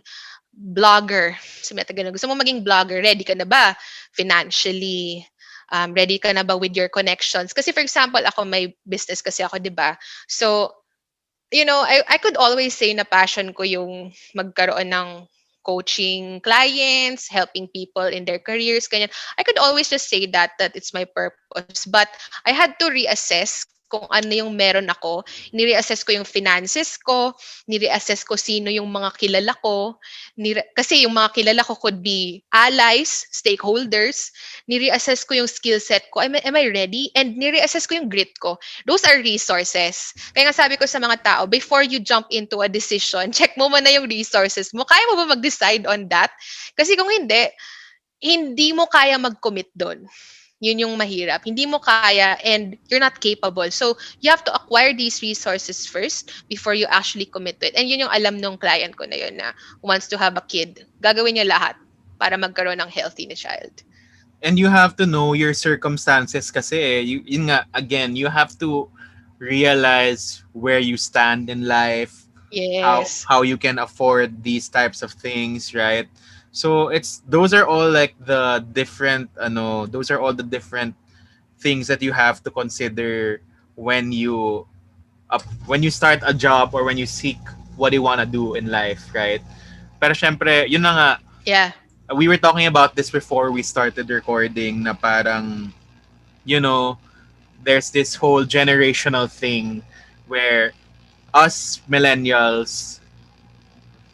blogger. Gusto mo maging blogger, ready ka na ba financially? Ready ka na ba with your connections? Kasi for example, ako may business kasi ako, 'di ba? So, I could always say na passion ko yung magkaroon ng coaching clients, helping people in their careers, ganyan. I could always just say that it's my purpose. But I had to reassess kung ano yung meron ako. Ni-reassess ko yung finances ko, ni-reassess ko sino yung mga kilala ko. Kasi yung mga kilala ko could be allies, stakeholders. Ni-reassess ko yung skill set ko. Am I ready? And ni-reassess ko yung grit ko. Those are resources. Kaya nga sabi ko sa mga tao, before you jump into a decision, check mo muna yung resources mo. Kaya mo ba mag-decide on that? Kasi kung hindi mo kaya mag-commit doon. Yun yung mahirap. Hindi mo kaya and you're not capable. So, you have to acquire these resources first before you actually commit to it. And yun yung alam nung client ko na yun na who wants to have a kid. Gagawin niya lahat para magkaroon ng healthy na child. And you have to know your circumstances kasi yun nga, again, you have to realize where you stand in life, Yes. how you can afford these types of things, right? So those are all like the different things that you have to consider when you start a job or when you seek what you want to do in life, right? Pero syempre, yun na nga, Yeah. we were talking about this before we started recording na parang, there's this whole generational thing where us millennials,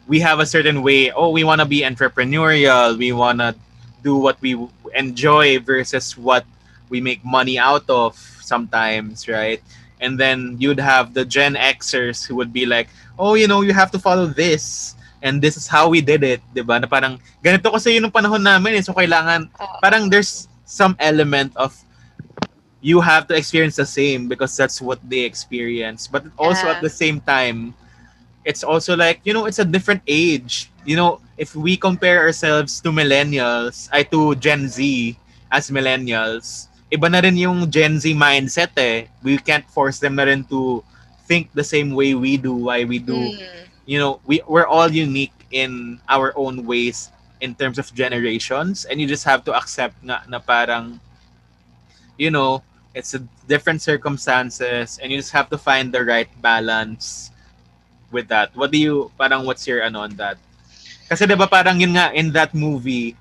we have a certain way. Oh, we want to be entrepreneurial. We want to do what we enjoy versus what we make money out of sometimes, right? And then you'd have the Gen Xers who would be like, oh, you have to follow this. And this is how we did it, di ba? Na parang, ganito kasi yun yung panahon namin. So, kailangan, parang there's some element of you have to experience the same because that's what they experience. But also at Yeah. the same time, it's also like, it's a different age. If we compare ourselves to millennials, ay to Gen Z as millennials, iba na rin yung Gen Z mindset eh. We can't force them na rin to think the same way we do, why we do. Mm. We're all unique in our own ways in terms of generations, and you just have to accept na parang, you know, it's a different circumstances, and you just have to find the right balance with that. What's your ano on that? Kasi 'di ba parang yun nga in that movie,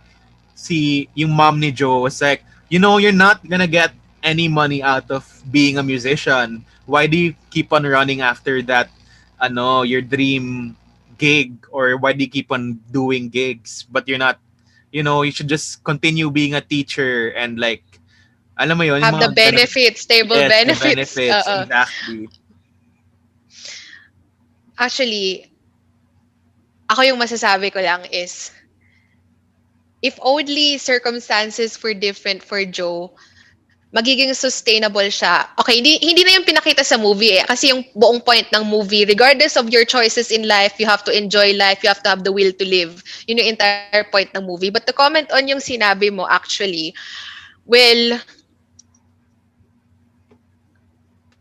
yung mom ni Joe was like, you're not gonna get any money out of being a musician. Why do you keep on running after that, your dream gig, or why do you keep on doing gigs? But you're not, you should just continue being a teacher and like, alam mo yun, yung Have the mga ganun. benefits, stable Yes, the benefits. benefits, exactly. Actually, ako yung masasabi ko lang is, if only circumstances were different for Joe, magiging sustainable siya. Okay, hindi na yung pinakita sa movie eh. Kasi yung buong point ng movie, regardless of your choices in life, you have to enjoy life, you have to have the will to live. Yun yung entire point ng movie. But to comment on yung sinabi mo, actually, well,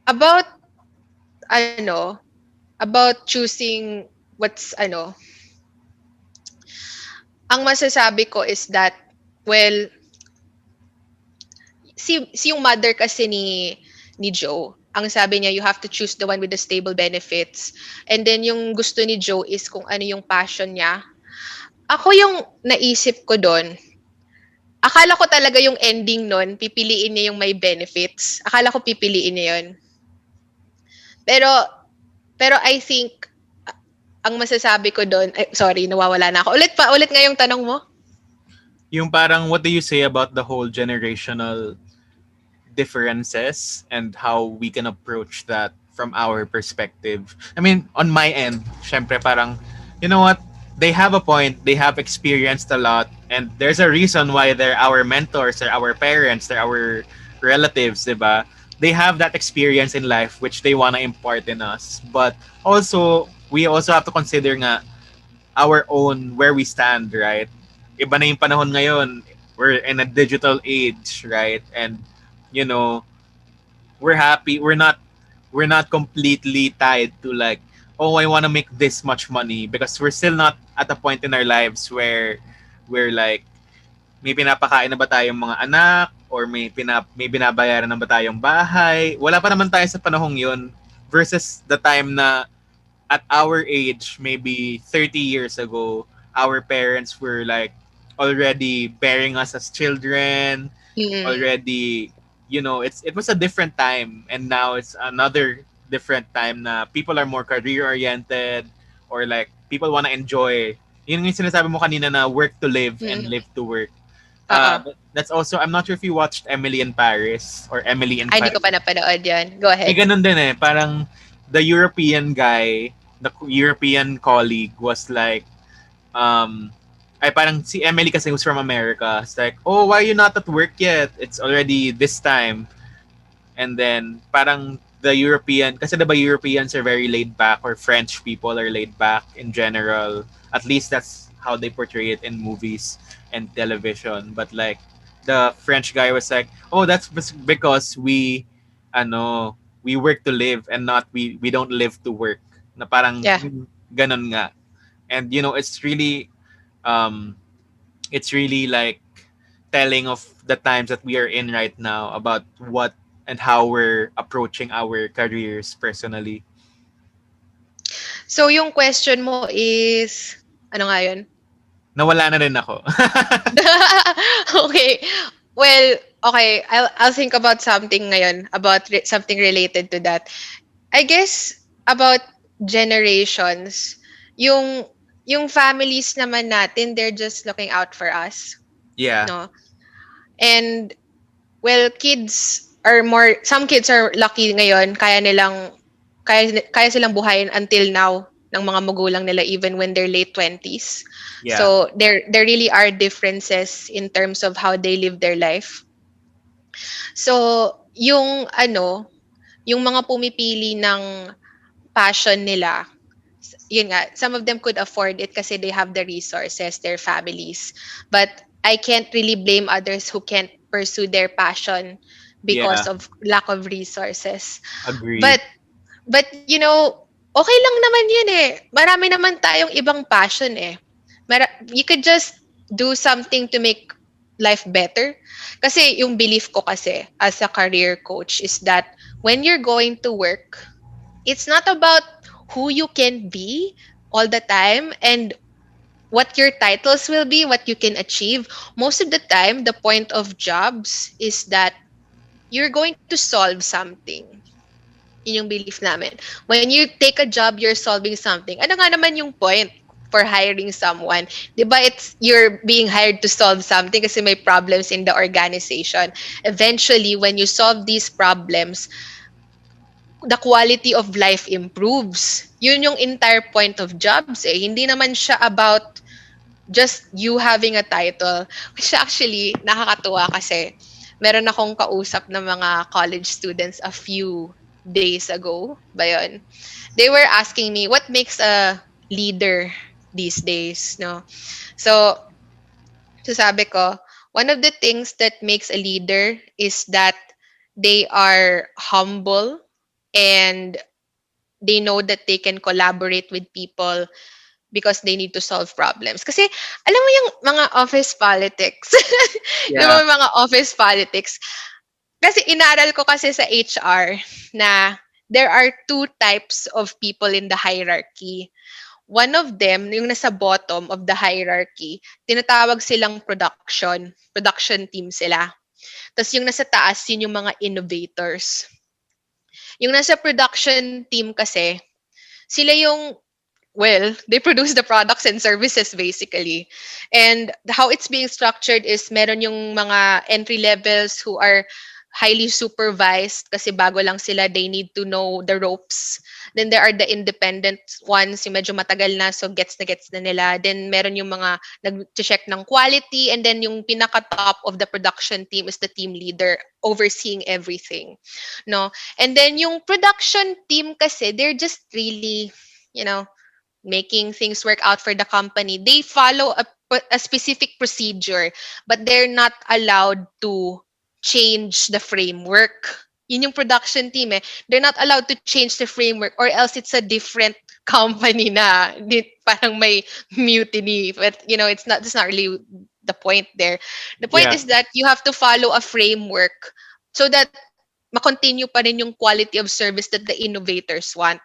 about, about choosing ang masasabi ko is that, well, si yung mother kasi ni Joe, ang sabi niya, you have to choose the one with the stable benefits. And then yung gusto ni Joe is kung ano yung passion niya. Ako yung naisip ko doon, akala ko talaga yung ending nun, pipiliin niya yung may benefits. Akala ko pipiliin niya yun. Pero I think, ang masasabi ko doon, sorry, nawawala na ako. Ulit nga yung tanong mo. Yung parang, what do you say about the whole generational differences and how we can approach that from our perspective? I mean, on my end, syempre parang, you know what? They have a point. They have experienced a lot. And there's a reason why they're our mentors, they're our parents, they're our relatives, diba? They have that experience in life which they want to impart in us. But also, we also have to consider nga our own, where we stand, right? Iba na yung panahon ngayon. We're in a digital age, right? And, we're happy. We're not completely tied to like, oh, I want to make this much money, because we're still not at a point in our lives where we're like, may pinapakain na ba tayong mga anak, or may binabayaran na ba tayong bahay. Wala pa naman tayo sa panahong yun, versus the time na at our age, maybe 30 years ago, our parents were like already bearing us as children, already, it was a different time, and now it's another different time na people are more career oriented, or like people want to enjoy. Yun yung sinasabi mo kanina na work to live and live to work. That's also, I'm not sure if you watched Emily in Paris or Emily in Ay, Paris. hindi ko pa napanood yan. Go ahead. Ganun din eh. Parang the European guy, the European colleague was like, parang si Emily kasi who's from America. It's like, oh, why are you not at work yet? It's already this time. And then parang the European, kasi diba Europeans are very laid back, or French people are laid back in general. At least that's how they portray it in movies and television. But like the French guy was like, oh, that's because we work to live, and not we don't live to work. Na parang ganon nga. And it's really like telling of the times that we are in right now, about what and how we're approaching our careers personally. So yung question mo is, ano nga yun? Nawala na rin ako. Okay. Well, okay. I'll think about something ngayon, about something related to that. I guess about generations, yung families naman natin, they're just looking out for us. Yeah. no? And well, some kids are lucky ngayon, kaya silang buhayin until now ng mga magulang nila even when they're late 20s. Yeah. So there really are differences in terms of how they live their life. So yung mga pumipili ng passion nila, yun nga, some of them could afford it kasi they have the resources, their families. But I can't really blame others who can't pursue their passion because Yeah. of lack of resources. But Agreed. okay lang naman yun eh. Marami naman tayong ibang passion eh. You could just do something to make life better. Kasi yung belief ko kasi as a career coach is that when you're going to work, it's not about who you can be all the time and what your titles will be, what you can achieve. Most of the time, the point of jobs is that you're going to solve something. Yun yung belief namin. When you take a job, you're solving something. Ano nga naman yung point for hiring someone? Di ba you're being hired to solve something kasi may problems in the organization. Eventually, when you solve these problems, the quality of life improves. Yun yung entire point of jobs eh. Hindi naman siya about just you having a title. Which actually, nakakatuwa kasi meron akong kausap na mga college students a few days ago ba yun? They were asking me, what makes a leader these days? No? So sabi ko, one of the things that makes a leader is that they are humble and they know that they can collaborate with people because they need to solve problems. Kasi, alam mo yung mga office politics? Di ba Yeah. yung mga office politics? Kasi inaral ko kasi sa HR na there are two types of people in the hierarchy. One of them, yung nasa bottom of the hierarchy, tinatawag silang production team sila. Tapos yung nasa taas, yun yung mga innovators. Yung nasa production team kasi, sila yung they produce the products and services basically. And how it's being structured is meron yung mga entry levels who are highly supervised kasi bago lang sila, they need to know the ropes. Then there are the independent ones, yung medyo matagal na, so gets na nila. Then meron yung mga nag-check ng quality, and then yung pinaka-top of the production team is the team leader overseeing everything. No? And then yung production team kasi, they're just really, you know, making things work out for the company. They follow a specific procedure, but they're not allowed to change the framework. Yun yung production team eh. They're not allowed to change the framework or else it's a different company na. Parang may mutiny. But, it's not really the point there. The point Yeah. is that you have to follow a framework so that ma-continue pa rin yung quality of service that the innovators want.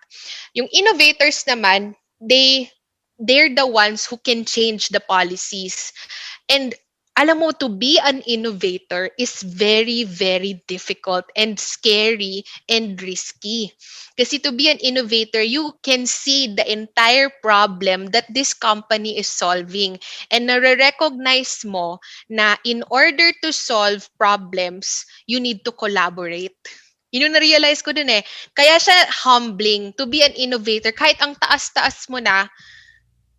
Yung innovators naman, they're the ones who can change the policies. And alam mo, to be an innovator is very, very difficult and scary and risky. Kasi to be an innovator, you can see the entire problem that this company is solving. And nare-recognize mo na in order to solve problems, you need to collaborate. Yun yung na-realize ko dun eh. Kaya siya humbling to be an innovator. Kahit ang taas-taas mo na,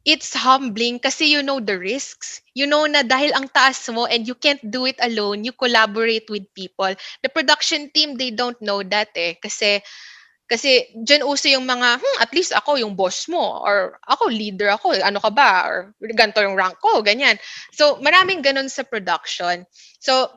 it's humbling kasi you know the risks. You know na dahil ang taas mo and you can't do it alone, you collaborate with people. The production team, they don't know that eh. Kasi dyan uso yung mga, at least ako yung boss mo, or ako leader ako, ano ka ba, or ganito yung rank ko, ganyan. So maraming ganun sa production. So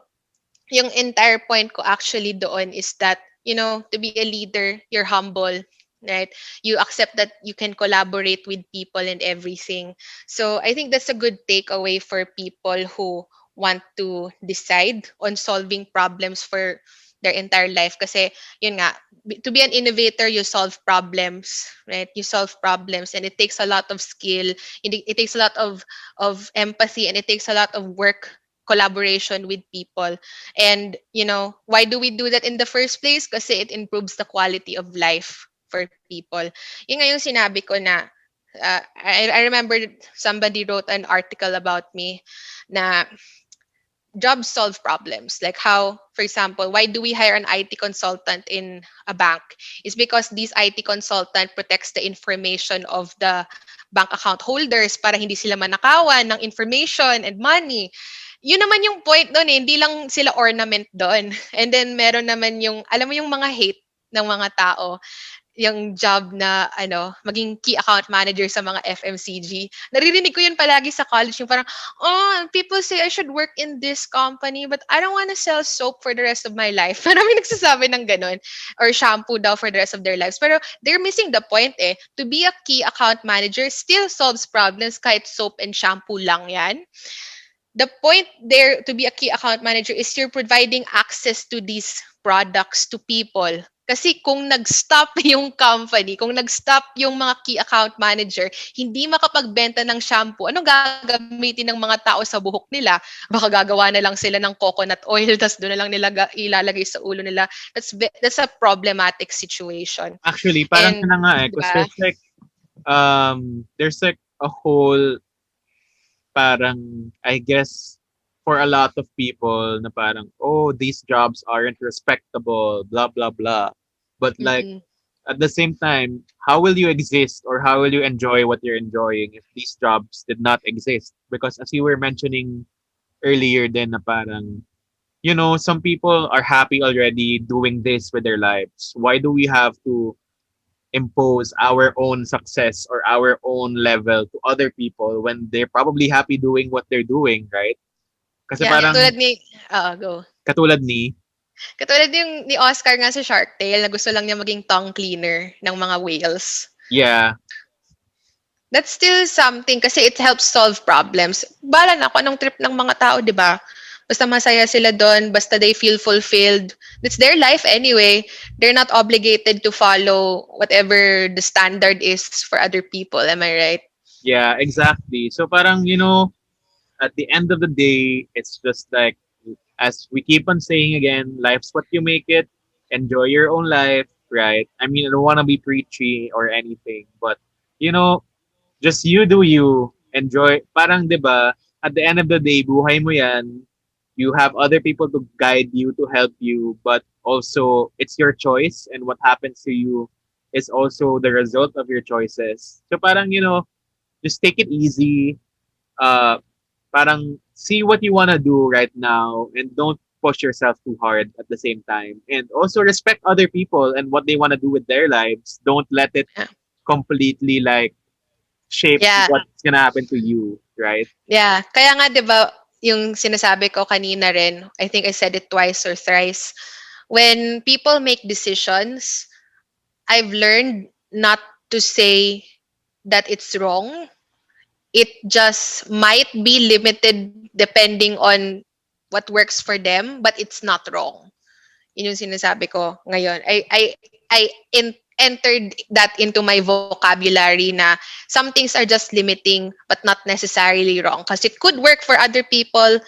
yung entire point ko actually doon is that, to be a leader, you're humble, right? You accept that you can collaborate with people and everything. So I think that's a good takeaway for people who want to decide on solving problems for their entire life. Kasi, yun nga, to be an innovator, you solve problems, right? You solve problems and it takes a lot of skill. It takes a lot of empathy and it takes a lot of work collaboration with people. And, why do we do that in the first place? Kasi it improves the quality of life for people. Yun nga yung sinabi ko na, I remember somebody wrote an article about me na jobs solve problems. Like how, for example, why do we hire an IT consultant in a bank? Is because this IT consultant protects the information of the bank account holders para hindi sila manakawan ng information and money. Yun naman yung point doon eh. Hindi lang sila ornament doon. And then meron naman yung, alam mo yung mga hate ng mga tao, yung job na maging key account manager sa mga FMCG. Naririnig ko yun palagi sa college, yung parang, oh, people say I should work in this company, but I don't want to sell soap for the rest of my life. Marami nagsasabi ng ganun. Or shampoo daw for the rest of their lives. Pero they're missing the point eh. To be a key account manager still solves problems kahit soap and shampoo lang yan. The point there to be a key account manager is you're providing access to these products to people. Kasi kung nag-stop yung company, kung nag-stop yung mga key account manager, hindi makapagbenta ng shampoo, anong gagamitin ng mga tao sa buhok nila? Baka gagawa na lang sila ng coconut oil, tas doon na lang nila ilalagay sa ulo nila. That's a problematic situation. Actually, parang And, na nga eh. Because diba? there's like a whole parang, I guess, for a lot of people na parang, oh, these jobs aren't respectable, blah, blah, blah. But like, Mm-mm. at the same time, how will you exist or how will you enjoy what you're enjoying if these jobs did not exist? Because as you were mentioning earlier then na parang, some people are happy already doing this with their lives. Why do we have to impose our own success or our own level to other people when they're probably happy doing what they're doing, right? Kasi Yeah, parang go. katulad ni, Katulad yung ni Oscar nga sa Shark Tale na gusto lang niya maging tongue cleaner ng mga whales. yeah, That's still something kasi it helps solve problems. Bala na ako anong trip ng mga tao, di ba? Basta masaya sila doon, basta they feel fulfilled. That's their life anyway. They're not obligated to follow whatever the standard is for other people. Am I right? yeah, exactly. So parang, at the end of the day, it's just like, as we keep on saying again, life's what you make it. Enjoy your own life, right? I mean, I don't want to be preachy or anything, but, just you do you. Enjoy. Parang, di ba, at the end of the day, buhay mo yan. You have other people to guide you, to help you, but also it's your choice, and what happens to you is also the result of your choices. So parang, just take it easy. Parang see what you want to do right now and don't push yourself too hard at the same time. And also respect other people and what they want to do with their lives. Don't let it Yeah. completely like shape Yeah. what's gonna happen to you, right? Yeah. Kaya nga, di ba, yung sinasabi ko kanina rin, I think I said it twice or thrice, when people make decisions, I've learned not to say that it's wrong. It just might be limited depending on what works for them, but it's not wrong. Yun yung sinasabi ko ngayon. I entered that into my vocabulary na some things are just limiting but not necessarily wrong. Because it could work for other people.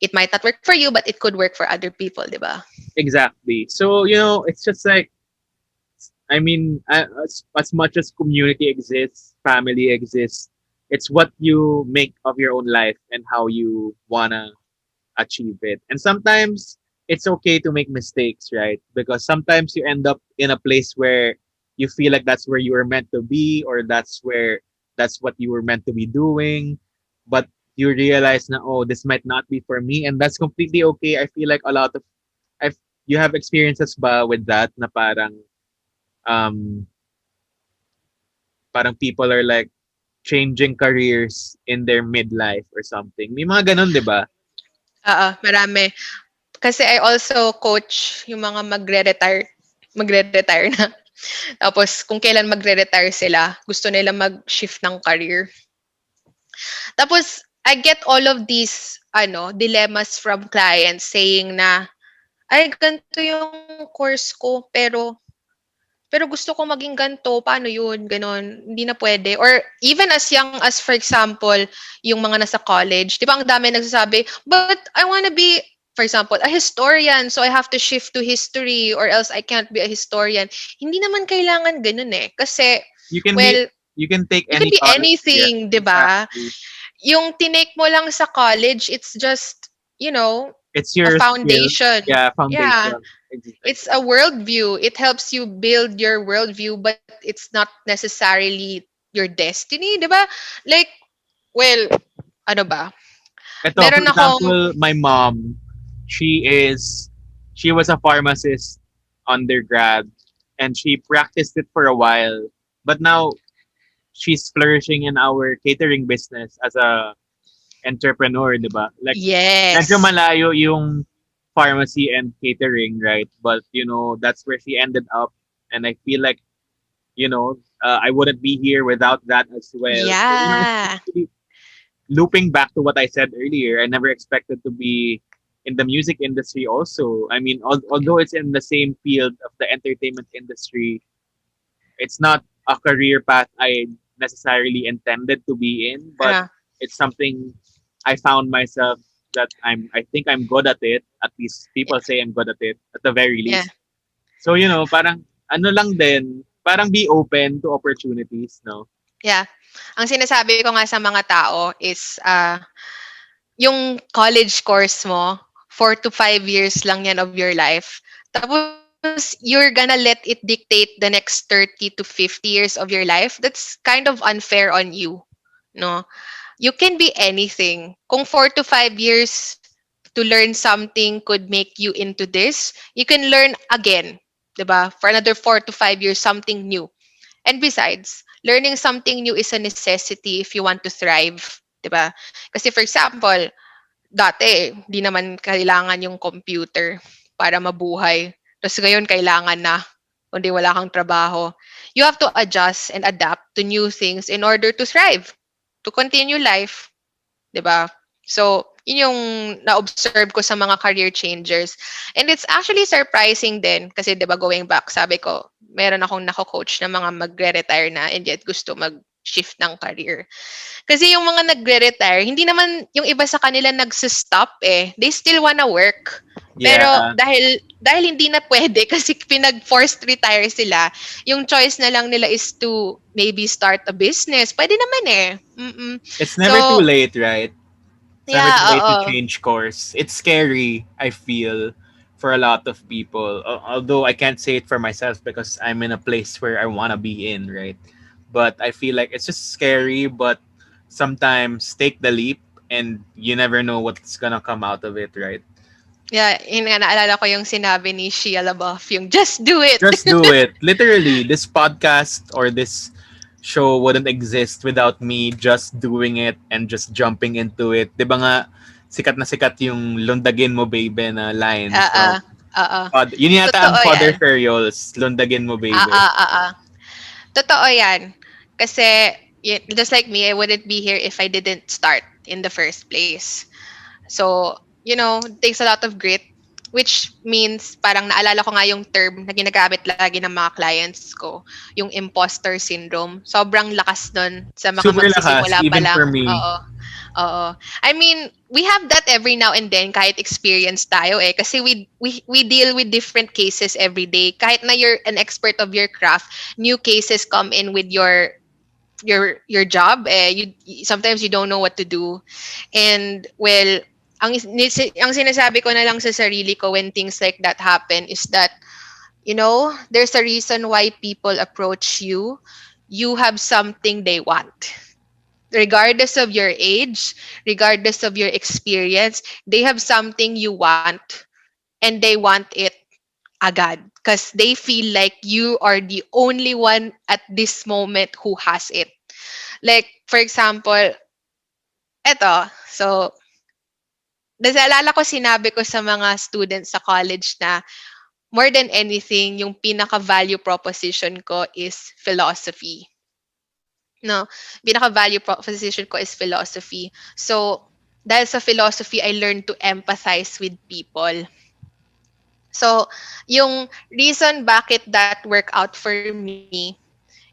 It might not work for you, but it could work for other people, di ba? Exactly. So, it's just like, I mean, as much as community exists, family exists, it's what you make of your own life and how you wanna achieve it. And sometimes it's okay to make mistakes, right? Because sometimes you end up in a place where you feel like that's where you were meant to be, or that's what you were meant to be doing, but you realize na, oh, this might not be for me, and that's completely okay. I feel like a lot of you have experiences ba with that na um parang people are like changing careers in their midlife or something. May mga ganun, di ba? Marami. Kasi I also coach yung mga magre-retire na. Tapos kung kailan magre-retire sila, gusto nila mag-shift ng career. Tapos I get all of these dilemmas from clients saying na, ay, ganito yung course ko, pero gusto ko maging ganito, paano yun? Ganon, hindi na pwede. Or even as young as, for example, yung mga nasa college, di ba ang dami nagsasabi, but I wanna be, for example, a historian, so I have to shift to history or else I can't be a historian. Hindi naman kailangan ganun eh. Kasi, You can take you any can be college, anything, yeah, di ba? exactly. Yung tinake mo lang sa college, it's just you know, It's a your skill. foundation. Yeah, Yeah, foundation. it's a worldview. It helps you build your worldview, but it's not necessarily your destiny, di ba? Like, well, ano ba? Ito, for Meron akong, example, my mom, she is, she was a pharmacist undergrad and she practiced it for a while. But now she's flourishing in our catering business as a entrepreneur, di ba? Like, medyo yes. malayo yung pharmacy and catering, right? But, that's where she ended up. And I feel like, I wouldn't be here without that as well. So, Yeah. it's really looping back to what I said earlier. I never expected to be in the music industry also. I mean, although it's in the same field of the entertainment industry, it's not a career path I necessarily intended to be in, but Ano, it's something I found myself that I think I'm good at it. At least people say I'm good at it at the very yeah. least. So, parang ano lang din, parang be open to opportunities, no? Yeah. Ang sinasabi ko nga sa mga tao is, yung college course mo, 4 to 5 years lang yan of your life. Tapos, you're gonna let it dictate the next 30 to 50 years of your life. That's kind of unfair on you. No? You can be anything. Kung 4 to 5 years to learn something could make you into this, you can learn again. 'Di ba? For another 4 to 5 years, something new. And besides, learning something new is a necessity if you want to thrive. 'Di ba? Kasi for example, dati, di naman kailangan yung computer para mabuhay. Tapos ngayon, kailangan na. Kundi wala kang trabaho. You have to adjust and adapt to new things in order to thrive, to continue life. 'Di ba? So, yun yung na-observe ko sa mga career changers. And it's actually surprising din kasi 'di ba going back, sabi ko, meron akong nako-coach na mga magre-retire na and yet gusto mag-shift ng career. Kasi yung mga nagre-retire, hindi naman yung iba sa kanila nagsa-stop eh. They still wanna work. Pero Yeah. dahil hindi na pwede kasi pinag-forced retire sila, yung choice na lang nila is to maybe start a business. Pwede naman eh. Mm-mm. It's So, never too late, right? It's never yeah, too late to oo. change course. It's scary, I feel, for a lot of people. Although I can't say it for myself because I'm in a place where I want to be in, right? But I feel like it's just scary, but sometimes take the leap and you never know what's gonna come out of it, right? Yeah, yun nga, naalala ko yung sinabi ni Shia LaBeouf, yung just do it. Just do it. Literally, this podcast or this show wouldn't exist without me just doing it and just jumping into it. 'Di ba nga sikat na sikat yung Lundagin Mo Baby na line. So, Oo. Oo. yun yata ang Totoo Father yan. Ferriols, Lundagin Mo Baby. Oo. Totoo yan. Kasi, just like me, I wouldn't be here if I didn't start in the first place. So, it takes a lot of grit, which means parang naalala ko nga yung term na ginagamit lagi ng mga clients ko, yung imposter syndrome. Sobrang lakas nun sa mga Super lakas, magsisimula pa even lang. for me. Oo. Oo. I mean, we have that every now and then kahit experienced tayo eh. Kasi we deal with different cases every day. Kahit na you're an expert of your craft, new cases come in with your job eh. Sometimes you don't know what to do. And well, ang sinasabi ko na lang sa sarili ko when things like that happen is that, there's a reason why people approach you. You have something they want. Regardless of your age, regardless of your experience, they have something you want and they want it agad because they feel like you are the only one at this moment who has it. Like, for example, so, naalala ko sinabi ko sa mga students sa college na more than anything, yung pinaka-value proposition ko is philosophy. No, pinaka-value proposition ko is philosophy. So, dahil sa philosophy, I learned to empathize with people. So, yung reason bakit that worked out for me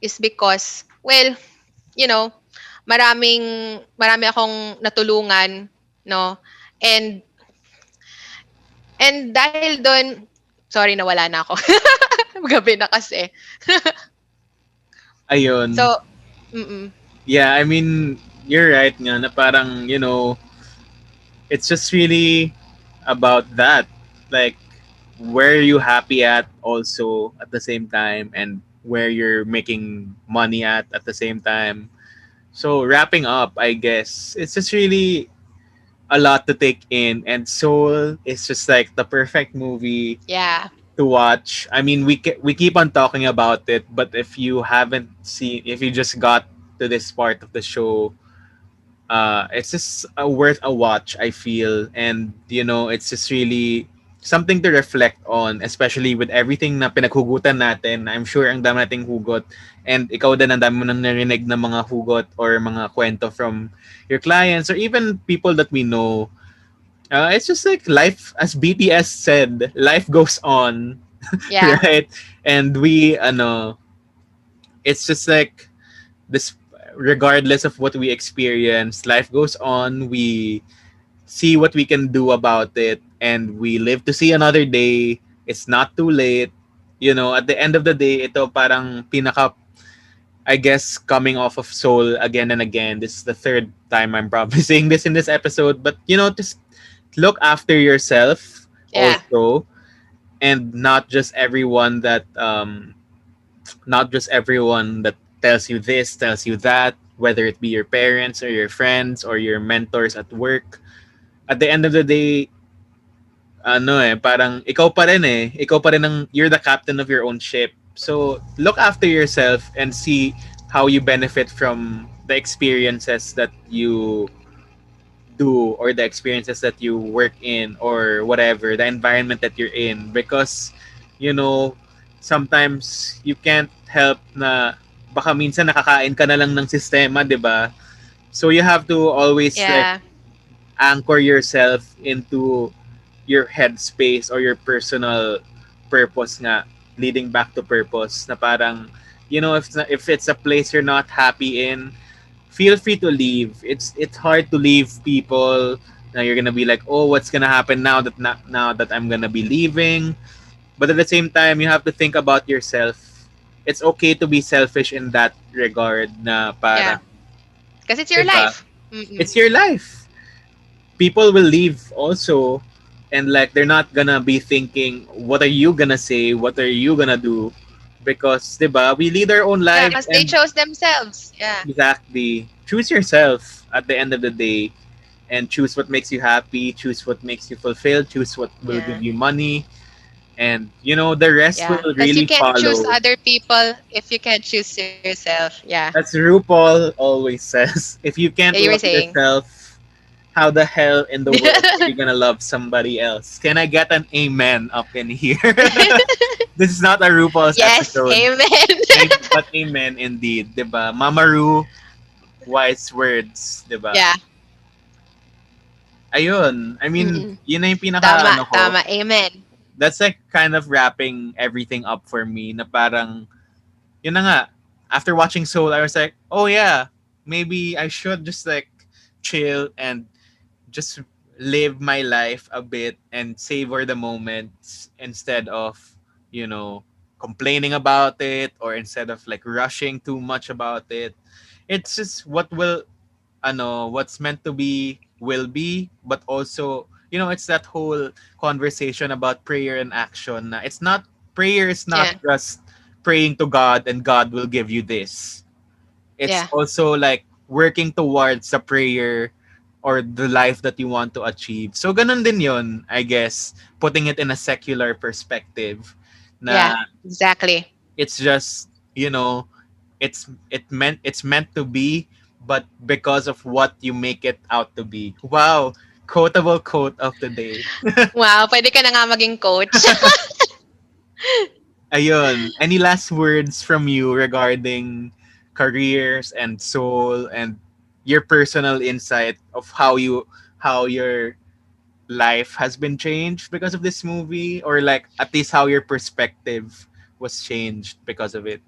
is because, well, marami akong natulungan, no? And dahil doon, sorry nawala na ako. Gabi na kasi. Ayun. So, yeah, I mean, you're right nga na parang, it's just really about that. Like, where are you happy at also at the same time, and where you're making money at the same time. So wrapping up, I guess it's just really a lot to take in, and Soul is just like the perfect movie Yeah. to watch. I mean, we keep on talking about it, but if you haven't seen, if you just got to this part of the show, it's just worth a watch, I feel. And it's just really something to reflect on, especially with everything na pinaghugutan natin. I'm sure ang dami nating hugot, and ikaw din ang dami mo nang narinig na mga hugot or mga kwento from your clients or even people that we know. It's just like life, as BTS said, life goes on. Yeah. Right? And we it's just like this, regardless of what we experience, life goes on. We see what we can do about it, and we live to see another day. It's not too late. At the end of the day, ito parang pinaka, I guess, coming off of Soul again and again. This is the third time I'm probably saying this in this episode, but just look after yourself Yeah. also, and not just everyone that tells you this, tells you that, whether it be your parents or your friends or your mentors at work. At the end of the day, parang ikaw pa rin ikaw pa rin you're the captain of your own ship. So, look after yourself and see how you benefit from the experiences that you do, or the experiences that you work in, or whatever, the environment that you're in, because you know sometimes you can't help na baka minsan nakakain ka na lang ng sistema, 'di ba? So you have to always like Yeah. anchor yourself into your headspace or your personal purpose nga, leading back to purpose, na parang if it's a place you're not happy in, feel free to leave. It's hard to leave people. Now you're gonna be like, oh, what's gonna happen now that I'm gonna be leaving? But at the same time, you have to think about yourself. It's okay to be selfish in that regard. Na Yeah. parang, Because it's your diba? life. Mm-mm. It's your life. People will leave also, and like they're not gonna be thinking, what are you gonna say? What are you gonna do? Because, diba, we lead our own Yeah, lives, because they and chose themselves. Yeah. exactly. Choose yourself at the end of the day, and choose what makes you happy, choose what makes you fulfilled, choose what will give Yeah. you money, and the rest Yeah. will Because you really can't choose follow. other people if you can't choose yourself. Yeah. As RuPaul always says, if you Yeah, can't you were love saying. yourself, how the hell in the world are you gonna love somebody else? Can I get an amen up in here? This is not a RuPaul's Yes. episode. Amen. But amen indeed, 'di ba? Mama Ru, wise words, 'di ba? Yeah. Ayun. I mean, Mm-mm. yun na yung pinaka Tama. ano ko. Tama. Amen. That's like kind of wrapping everything up for me, na parang, yun na nga, after watching Soul, I was like, oh yeah, maybe I should just like chill and just live my life a bit and savor the moments, instead of, you know, complaining about it, or instead of like rushing too much about it. It's just what's meant to be will be, but also, it's that whole conversation about prayer and action. Na it's not prayer is not Yeah. just praying to God and God will give you this. It's Yeah. also like working towards a prayer or the life that you want to achieve. So ganun din yon, I guess, putting it in a secular perspective, na Yeah. Exactly. it's just, it's meant to be, but because of what you make it out to be. Wow, quotable quote of the day. Wow. Pwede ka na nga maging coach. Ayun, any last words from you regarding careers and soul, and your personal insight of how your life has been changed because of this movie, or like at least how your perspective was changed because of it?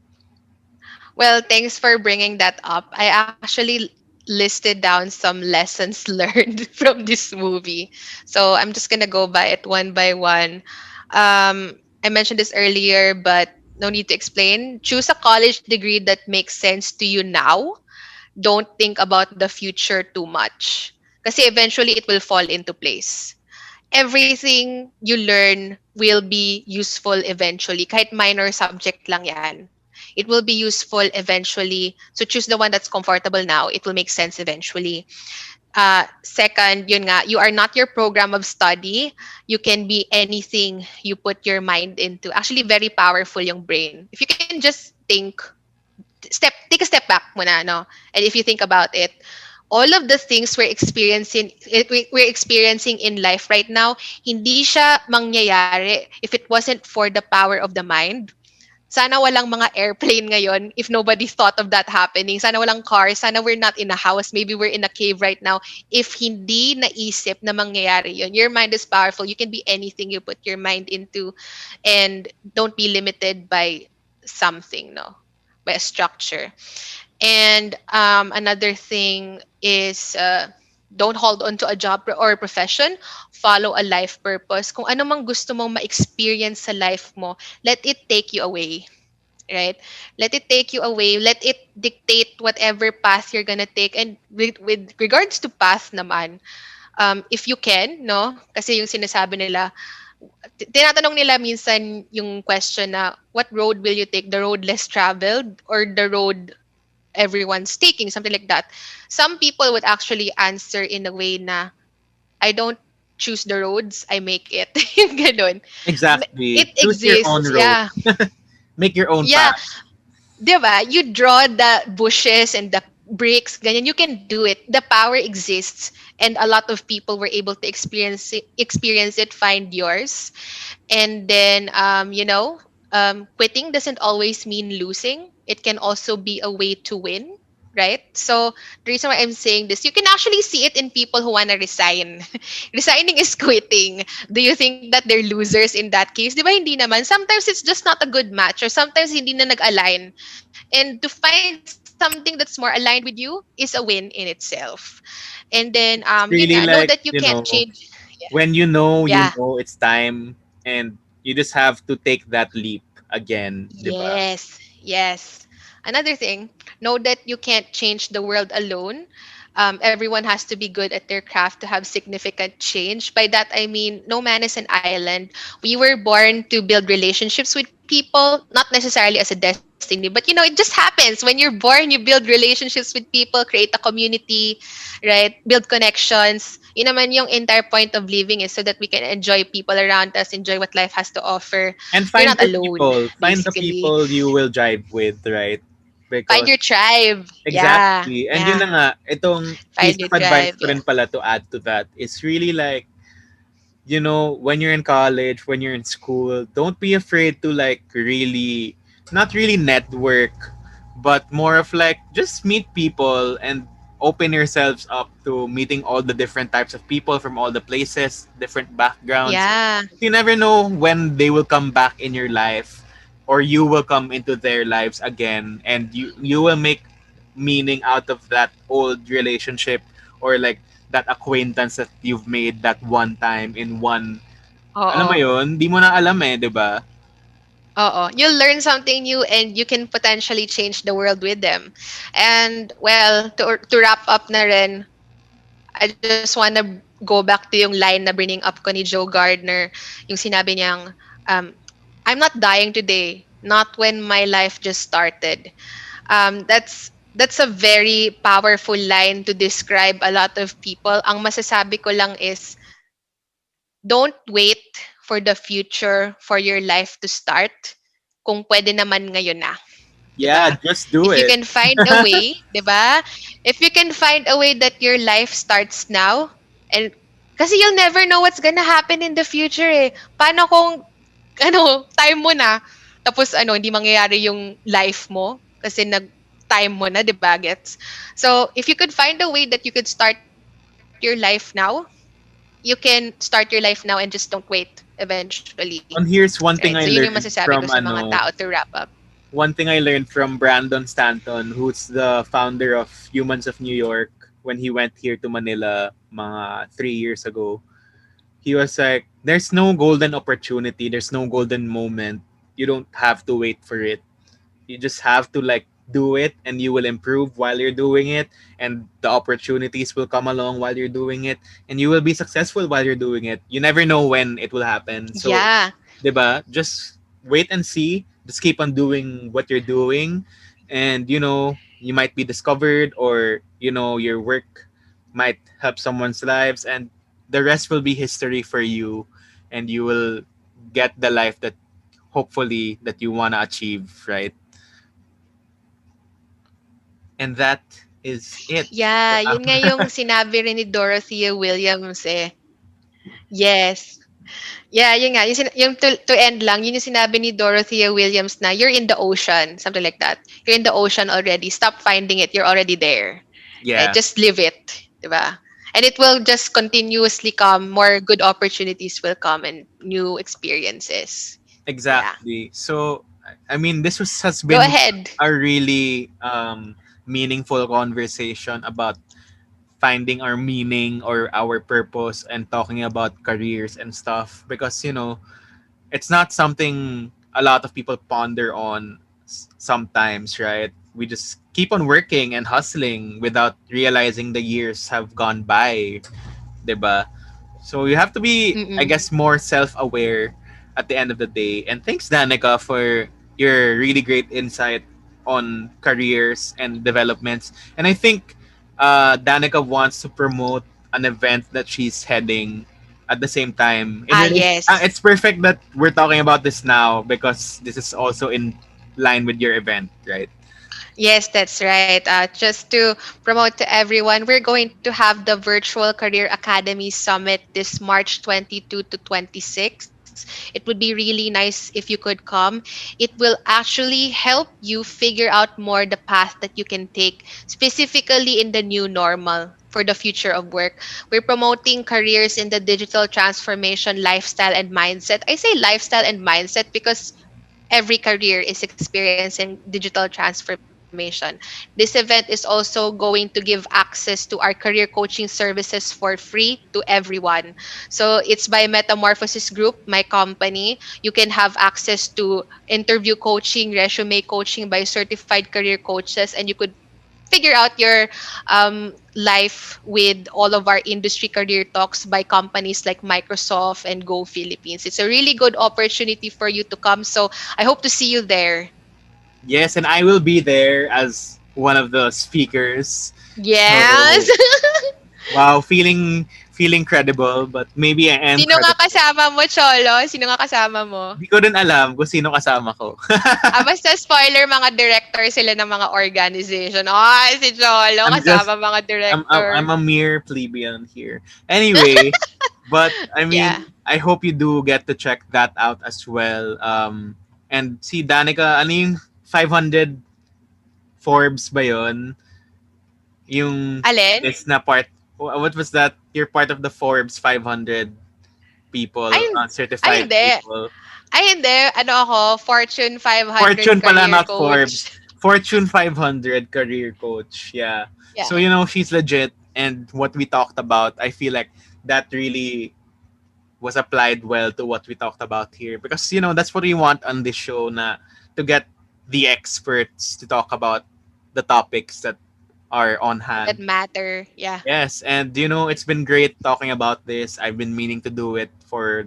Well, thanks for bringing that up. I actually listed down some lessons learned from this movie. So I'm just going to go by it one by one. I mentioned this earlier, but no need to explain. Choose a college degree that makes sense to you now. Don't think about the future too much. Kasi eventually it will fall into place. Everything you learn will be useful eventually. Kahit minor subject lang yan. It will be useful eventually. So choose the one that's comfortable now. It will make sense eventually. Second, yun nga, you are not your program of study. You can be anything you put your mind into. Actually, very powerful yung brain. If you can just think, take a step back muna, no? And if you think about it, all of the things we're experiencing in life right now, hindi siya mangyayari if it wasn't for the power of the mind. Sana walang mga airplane ngayon if nobody thought of that happening. Sana walang cars. Sana we're not in a house. Maybe we're in a cave right now. If hindi naisip na mangyayari yun. Your mind is powerful. You can be anything you put your mind into. And don't be limited by something, no? By a structure. And another thing is don't hold on to a job or a profession. Follow a life purpose. Kung ano mang gusto mong ma-experience sa life mo, let it take you away. Right? Let it take you away. Let it dictate whatever path you're gonna take. And with regards to path naman, if you can, no? Kasi yung sinasabi nila, tinatanong nila minsan yung question na, what road will you take? The road less traveled or the road everyone's taking, something like that. Some people would actually answer in a way na, I don't choose the roads, I make it. Yung ganun. Exactly. It Choose your own exists, road. yeah. Make your own Yeah, path. diba? You draw the bushes and the bricks, ganyan. You can do it. The power exists. And a lot of people were able to experience it, find yours. And then, quitting doesn't always mean losing. It can also be a way to win, right? So the reason why I'm saying this, you can actually see it in people who want to resign. Resigning is quitting. Do you think that they're losers in that case? Di ba hindi naman? Sometimes it's just not a good match or sometimes hindi na nag-align. And to find something that's more aligned with you is a win in itself. And then, It's yun nga, really know that like, you can't change. Yeah. when Yeah. it's time, and you just have to take that leap again, diba? Yes, yes. Another thing, know that you can't change the world alone. Everyone has to be good at their craft to have significant change. By that, I mean, no man is an island. We were born to build relationships with people, not necessarily as a destiny, but it just happens. When you're born, you build relationships with people, create a community, right? Build connections. Yun naman yung entire point of living is so that we can enjoy people around us, enjoy what life has to offer. And You're not alone, find the basically. people you will jive with, right? Find Because your tribe. Yeah. exactly. And yun Yeah. na nga, itong piece Find your of advice tribe. ko Yeah. rin pala to add to that is really like, when you're in college, when you're in school, don't be afraid to like really, not really network, but more of like just meet people and open yourselves up to meeting all the different types of people from all the places, different backgrounds. Yeah. You never know when they will come back in your life or you will come into their lives again, and you will make meaning out of that old relationship or like that acquaintance that you've made that one time in one, alam mo Oo. yun, di mo na alam eh, di ba? Oo. You'll learn something new and you can potentially change the world with them. And well, to wrap up na rin, I just wanna go back to yung line na bringing up ko ni Joe Gardner, yung sinabi niyang, I'm not dying today, not when my life just started. That's a very powerful line to describe a lot of people. Ang masasabi ko lang is, don't wait for the future for your life to start. Kung pwede naman ngayon na, 'di Yeah, ba? just do If you it. can find a way, 'di ba? If you can find a way that your life starts now, and kasi you'll never know what's gonna happen in the future eh. Paano kung time mo na tapos hindi mangyayari yung life mo kasi nag-time mo na, 'di ba? Gets? So, if you could find a way that you could start your life now, you can start your life now and just don't wait eventually. And Right? here's So, yun yung masasabi ko sa mga tao to wrap up. one thing I learned from Brandon Stanton, who's the founder of Humans of New York, when he went here to Manila mga 3 years ago. He was like, there's no golden opportunity, there's no golden moment. You don't have to wait for it. You just have to like do it, and you will improve while you're doing it, and the opportunities will come along while you're doing it, and you will be successful while you're doing it. You never know when it will happen. So, Yeah. 'di ba? Just wait and see. Just keep on doing what you're doing, and you might be discovered, or your work might help someone's lives, and the rest will be history for you, and you will get the life that hopefully that you want to achieve, right? And that is it for Yeah, yun nga yung sinabi rin ni Dorothea Williams eh. Yes. Yeah, yun nga. Yung to end lang, yun yung sinabi ni Dorothea Williams na you're in the ocean, something like that. You're in the ocean already. Stop finding it. You're already there. Right? yeah, Just live it. Diba? And it will just continuously come. More good opportunities will come and new experiences. Yeah. exactly. So I mean, has Go been ahead. a really meaningful conversation about finding our meaning or our purpose, and talking about careers and stuff, because it's not something a lot of people ponder on sometimes, right? We just keep on working and hustling without realizing the years have gone by, 'di ba? So you have to be, I Mm-mm. guess, more self-aware at the end of the day. And thanks, Danica, for your really great insight on careers and developments. And I think Danica wants to promote an event that she's heading at the same time. Ah, yes. It's perfect that we're talking about this now, because this is also in line with your event, right? Yes, that's right. Just to promote to everyone, we're going to have the Virtual Career Academy Summit this March 22 to 26. It would be really nice if you could come. It will actually help you figure out more the path that you can take, specifically in the new normal for the future of work. We're promoting careers in the digital transformation, lifestyle, and mindset. I say lifestyle and mindset because every career is experiencing digital transformation. This event is also going to give access to our career coaching services for free to everyone. So it's by Metamorphosis Group, my company. You can have access to interview coaching, resume coaching by certified career coaches, and you could figure out your life with all of our industry career talks by companies like Microsoft and Go Philippines. It's a really good opportunity for you to come. So I hope to see you there. Yes, and I will be there as one of the speakers. Yes. So wow, feeling credible, but maybe I am Sino nga credible. kasama mo, Cholo? Sino nga kasama mo? Di ko din alam kung sino kasama ko. Basta spoiler, mga director sila ng mga organization. Si Cholo, I'm just kasama mga I'm director. a mere plebeian here. Anyway, but I Yeah. mean, I hope you do get to check that out as well. And si Danica, ano yung 500 Forbes ba yun? Yung Alin? list na part, what was that? You're part of the Forbes 500 people, Ay, ay certified hindi. people. Ay, hindi. Ano ako, Fortune 500 Fortune pala, career not Forbes. coach. Fortune 500 career coach. Yeah. Yeah. So, she's legit. And what we talked about, I feel like that really was applied well to what we talked about here. Because, that's what we want on this show, na to get the experts to talk about the topics that are on That hand. matter. Yeah. Yes, and it's been great talking about this. I've been meaning to do it for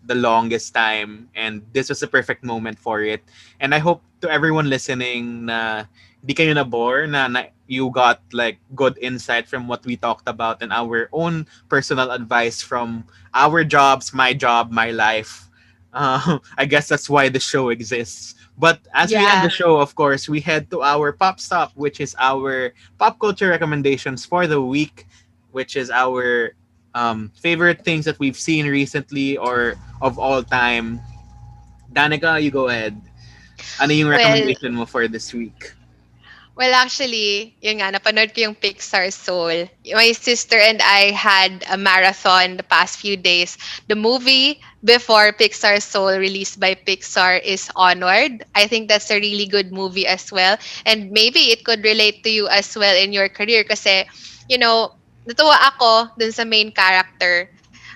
the longest time, and this was a perfect moment for it. And I hope to everyone listening na di kayo na bore, na you got like good insight from what we talked about, and our own personal advice from our jobs, my job, my life. I guess that's why the show exists. But as we end the Yeah. show, of course, we head to our pop stop, which is our pop culture recommendations for the week, which is our favorite things that we've seen recently or of all time. Danica, you go ahead. Ano yung Well, recommendation mo for this week? Well, actually, yun nga, napanood ko yung Pixar Soul. My sister and I had a marathon the past few days. The movie before Pixar Soul, released by Pixar, is Onward. I think that's a really good movie as well. And maybe it could relate to you as well in your career kasi, natuwa ako dun sa main character.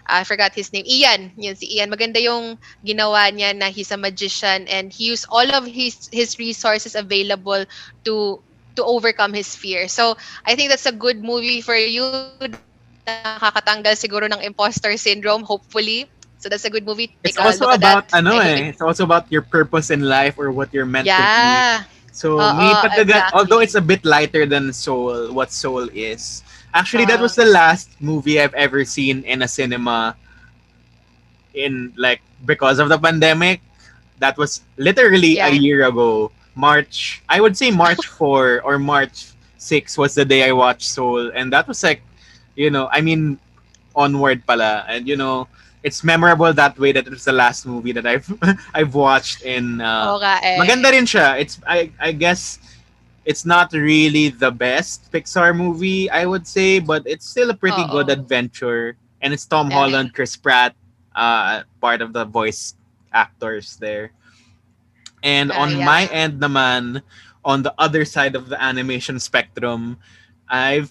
I forgot his name. Ian. Yun, si Ian. Maganda yung ginawa niya na he's a magician and he used all of his resources available to to overcome his fear. So, I think that's a good movie for you. Nakakatanggal siguro ng imposter syndrome, hopefully. So, that's a good movie. It's Take a also look at that. about it's also about your purpose in life or what you're meant to be. Yeah. So Oo, although exactly. it's a bit lighter than Soul, what Soul is. Actually, that Uh, was the last movie I've ever seen in a cinema in like because of the pandemic. That was literally a yeah. year ago. March, I would say March 4 or March 6 was the day I watched Soul, and that was like, I mean, onward pala, and it's memorable that way that it was the last movie that I've I've watched in. Oo nga Maganda eh. rin siya. I guess it's not really the best Pixar movie, I would say, but it's still a pretty good Oo. adventure. And it's Tom Yeah, yeah. Holland, Chris Pratt, part of the voice actors there. And on Yeah. my end naman, on the other side of the animation spectrum, I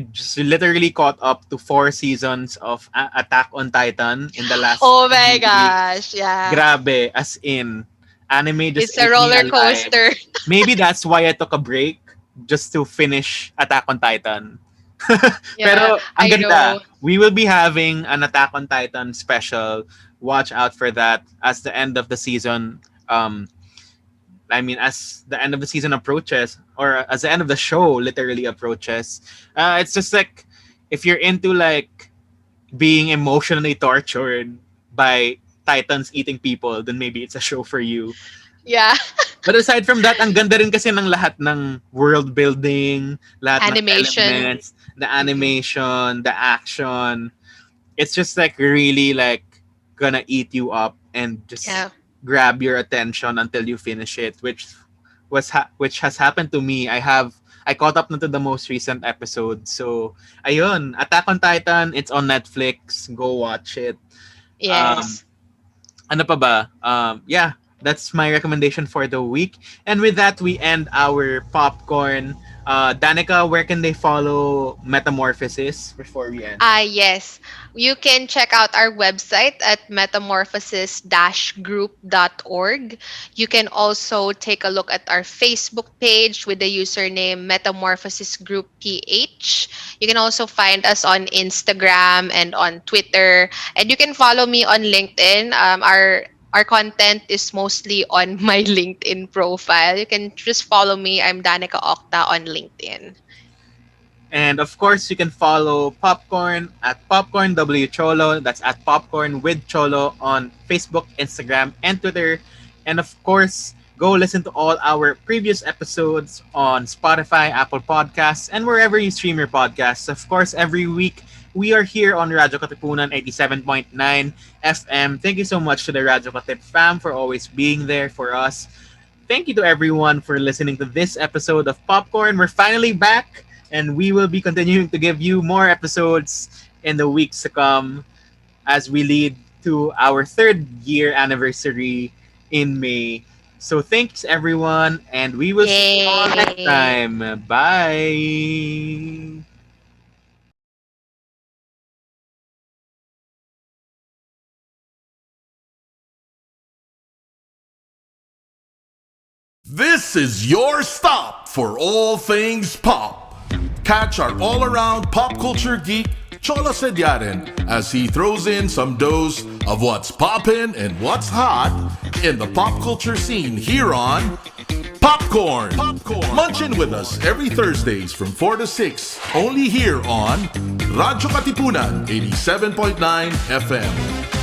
just literally caught up to 4 seasons of Attack on Titan in the last Oh my 3 weeks. gosh, yeah. Grabe, as in, anime just It's a ate me roller alive. coaster. Maybe that's why I took a break just to finish Attack on Titan. Yeah, Pero ang I ganda. know. We will be having an Attack on Titan special. Watch out for that as the end of the season. As the end of the season approaches, or as the end of the show literally approaches, it's just like if you're into like being emotionally tortured by titans eating people, then maybe it's a show for you. Yeah. But aside from that, ang ganda rin kasi ng lahat ng world building, lahat ng Animation. elements, the animation, the action. It's just like really like gonna eat you up and just Yeah. grab your attention until you finish it, which has happened to me. I caught up na to the most recent episode. So, ayun, Attack on Titan, it's on Netflix. Go watch it. Um, Yes. ano pa ba? Yeah, that's my recommendation for the week. And with that, we end our popcorn. Danica, where can they follow Metamorphosis before we end? Yes. You can check out our website at metamorphosis-group.org. You can also take a look at our Facebook page with the username Metamorphosis Group PH. You can also find us on Instagram and on Twitter. And you can follow me on LinkedIn. Our content is mostly on my LinkedIn profile. You can just follow me. I'm Danica Octa on LinkedIn. And of course, you can follow Popcorn at Popcorn W Cholo. That's at Popcorn with Cholo on Facebook, Instagram, and Twitter. And of course, go listen to all our previous episodes on Spotify, Apple Podcasts, and wherever you stream your podcasts. Of course, every week we are here on Radyo Katipunan 87.9 FM. Thank you so much to the Radyo Katip fam for always being there for us. Thank you to everyone for listening to this episode of Popcorn. We're finally back, and we will be continuing to give you more episodes in the weeks to come as we lead to our 3rd-year anniversary in May. So thanks, everyone, and we will see you all next Yay! time. Bye! This is your stop for all things pop. Catch our all-around pop culture geek, Cholo Sediaren, as he throws in some dose of what's poppin' and what's hot in the pop culture scene here on Popcorn. Munchin' with us every Thursdays from 4 to 6, only here on Radyo Katipunan 87.9 FM.